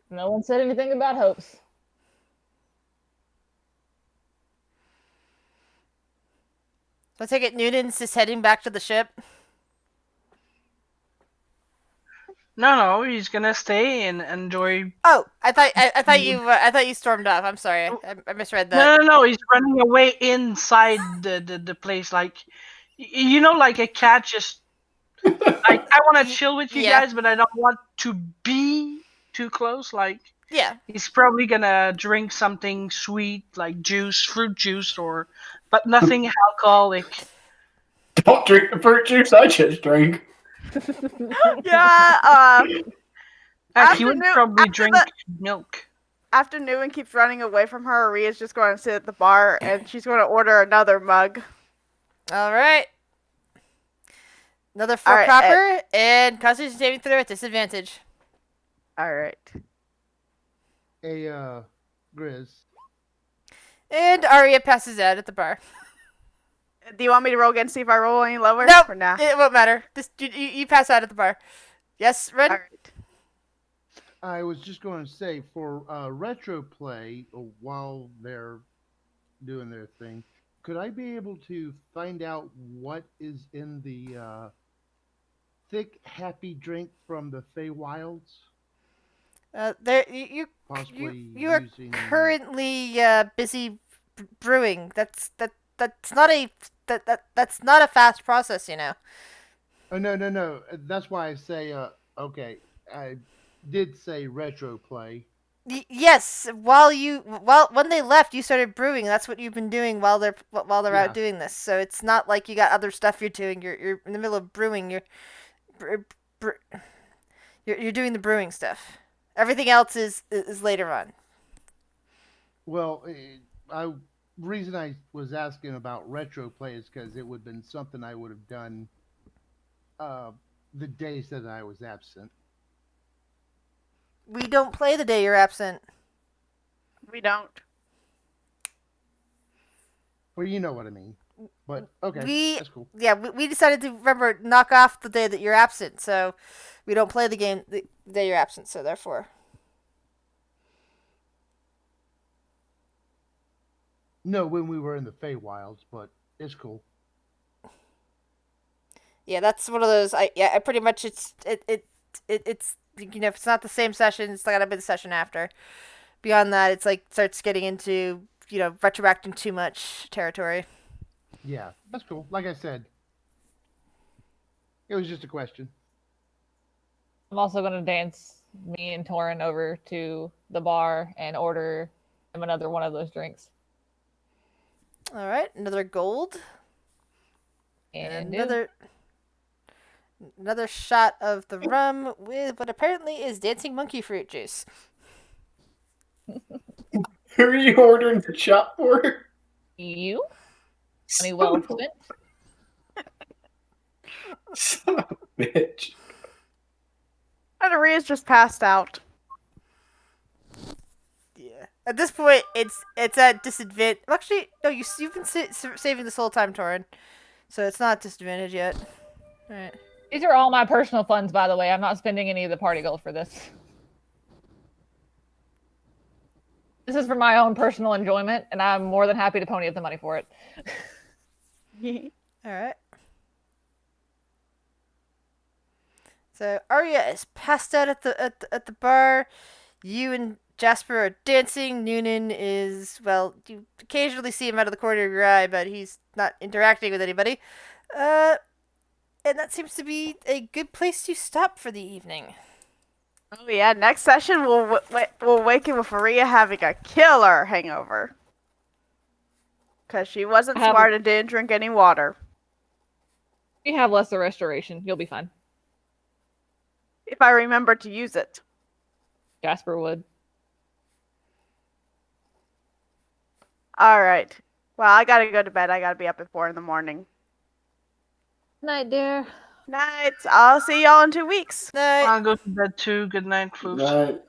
No one said anything about hopes. So I take it Newton's just heading back to the ship. No, he's gonna stay and enjoy. Oh, I thought you stormed off. I'm sorry, I misread that. No, he's running away inside the place. Like, you know, like a cat just. I want to chill with you Yeah. guys, but I don't want to be too close. Like, Yeah. he's probably gonna drink something sweet, like juice, fruit juice, but nothing alcoholic. Don't drink the fruit juice I just drank. Yeah. He would probably drink milk. After Newman keeps running away from her, Aria's just going to sit at the bar and she's going to order another mug. All right. Another 4 All right, proper and Constitution saving throw at disadvantage. All right. Hey, Grizz. And Arya passes out at the bar. Do you want me to roll again, see if I roll any lower? Nope, Or nah? it won't matter. You pass out at the bar. Yes, Red? All right. I was just going to say, for retro play, while they're doing their thing, could I be able to find out what is in the thick, happy drink from the Feywilds? There, you Possibly are using... currently busy brewing. That's not a fast process, you know. Oh, no. That's why I say, okay, I did say retro play. Yes, when they left, you started brewing. That's what you've been doing while they're out doing this. So it's not like you got other stuff you're doing. You're in the middle of brewing. You're doing the brewing stuff. Everything else is later on. Well, reason I was asking about retro play is because it would have been something I would have done the days that I was absent. We don't play the day you're absent. We don't. Well, you know what I mean. But okay, We that's cool. yeah, we decided to remember knock off the day that you're absent, so we don't play the game the day you're absent. So therefore, No, when we were in the Feywilds, but it's cool. yeah, that's one of those. I pretty much it's if it's not the same session, it's gotta be the session after. Beyond that, it's like starts getting into retroacting too much territory. Yeah, that's cool. Like I said, it was just a question. I'm also gonna dance me and Torin over to the bar and order him another one of those drinks. All right, another gold And another shot of the rum with what apparently is dancing monkey fruit juice. Who are you ordering the shot for? you, money well spent. Son of a bitch. And Aria's just passed out. Yeah. At this point, it's at disadvantage. Actually, no, you've been saving this whole time, Torin, so it's not disadvantage yet. All right. These are all my personal funds, by the way. I'm not spending any of the party gold for this. This is for my own personal enjoyment, and I'm more than happy to pony up the money for it. All right. So Arya is passed out at the bar. You and Jasper are dancing. Noonan is, well, you occasionally see him out of the corner of your eye, but he's not interacting with anybody. And that seems to be a good place to stop for the evening. Oh yeah, next session we'll wake him with Aria having a killer hangover. Cause she wasn't smart and didn't drink any water. You have lesser restoration. You'll be fine. If I remember to use it. Jasper would. Alright. Well, I gotta go to bed. I gotta be up at 4 in the morning. Night, dear. Night. I'll see y'all in 2 weeks. Night. I'll go to bed too. Good night, folks. Right.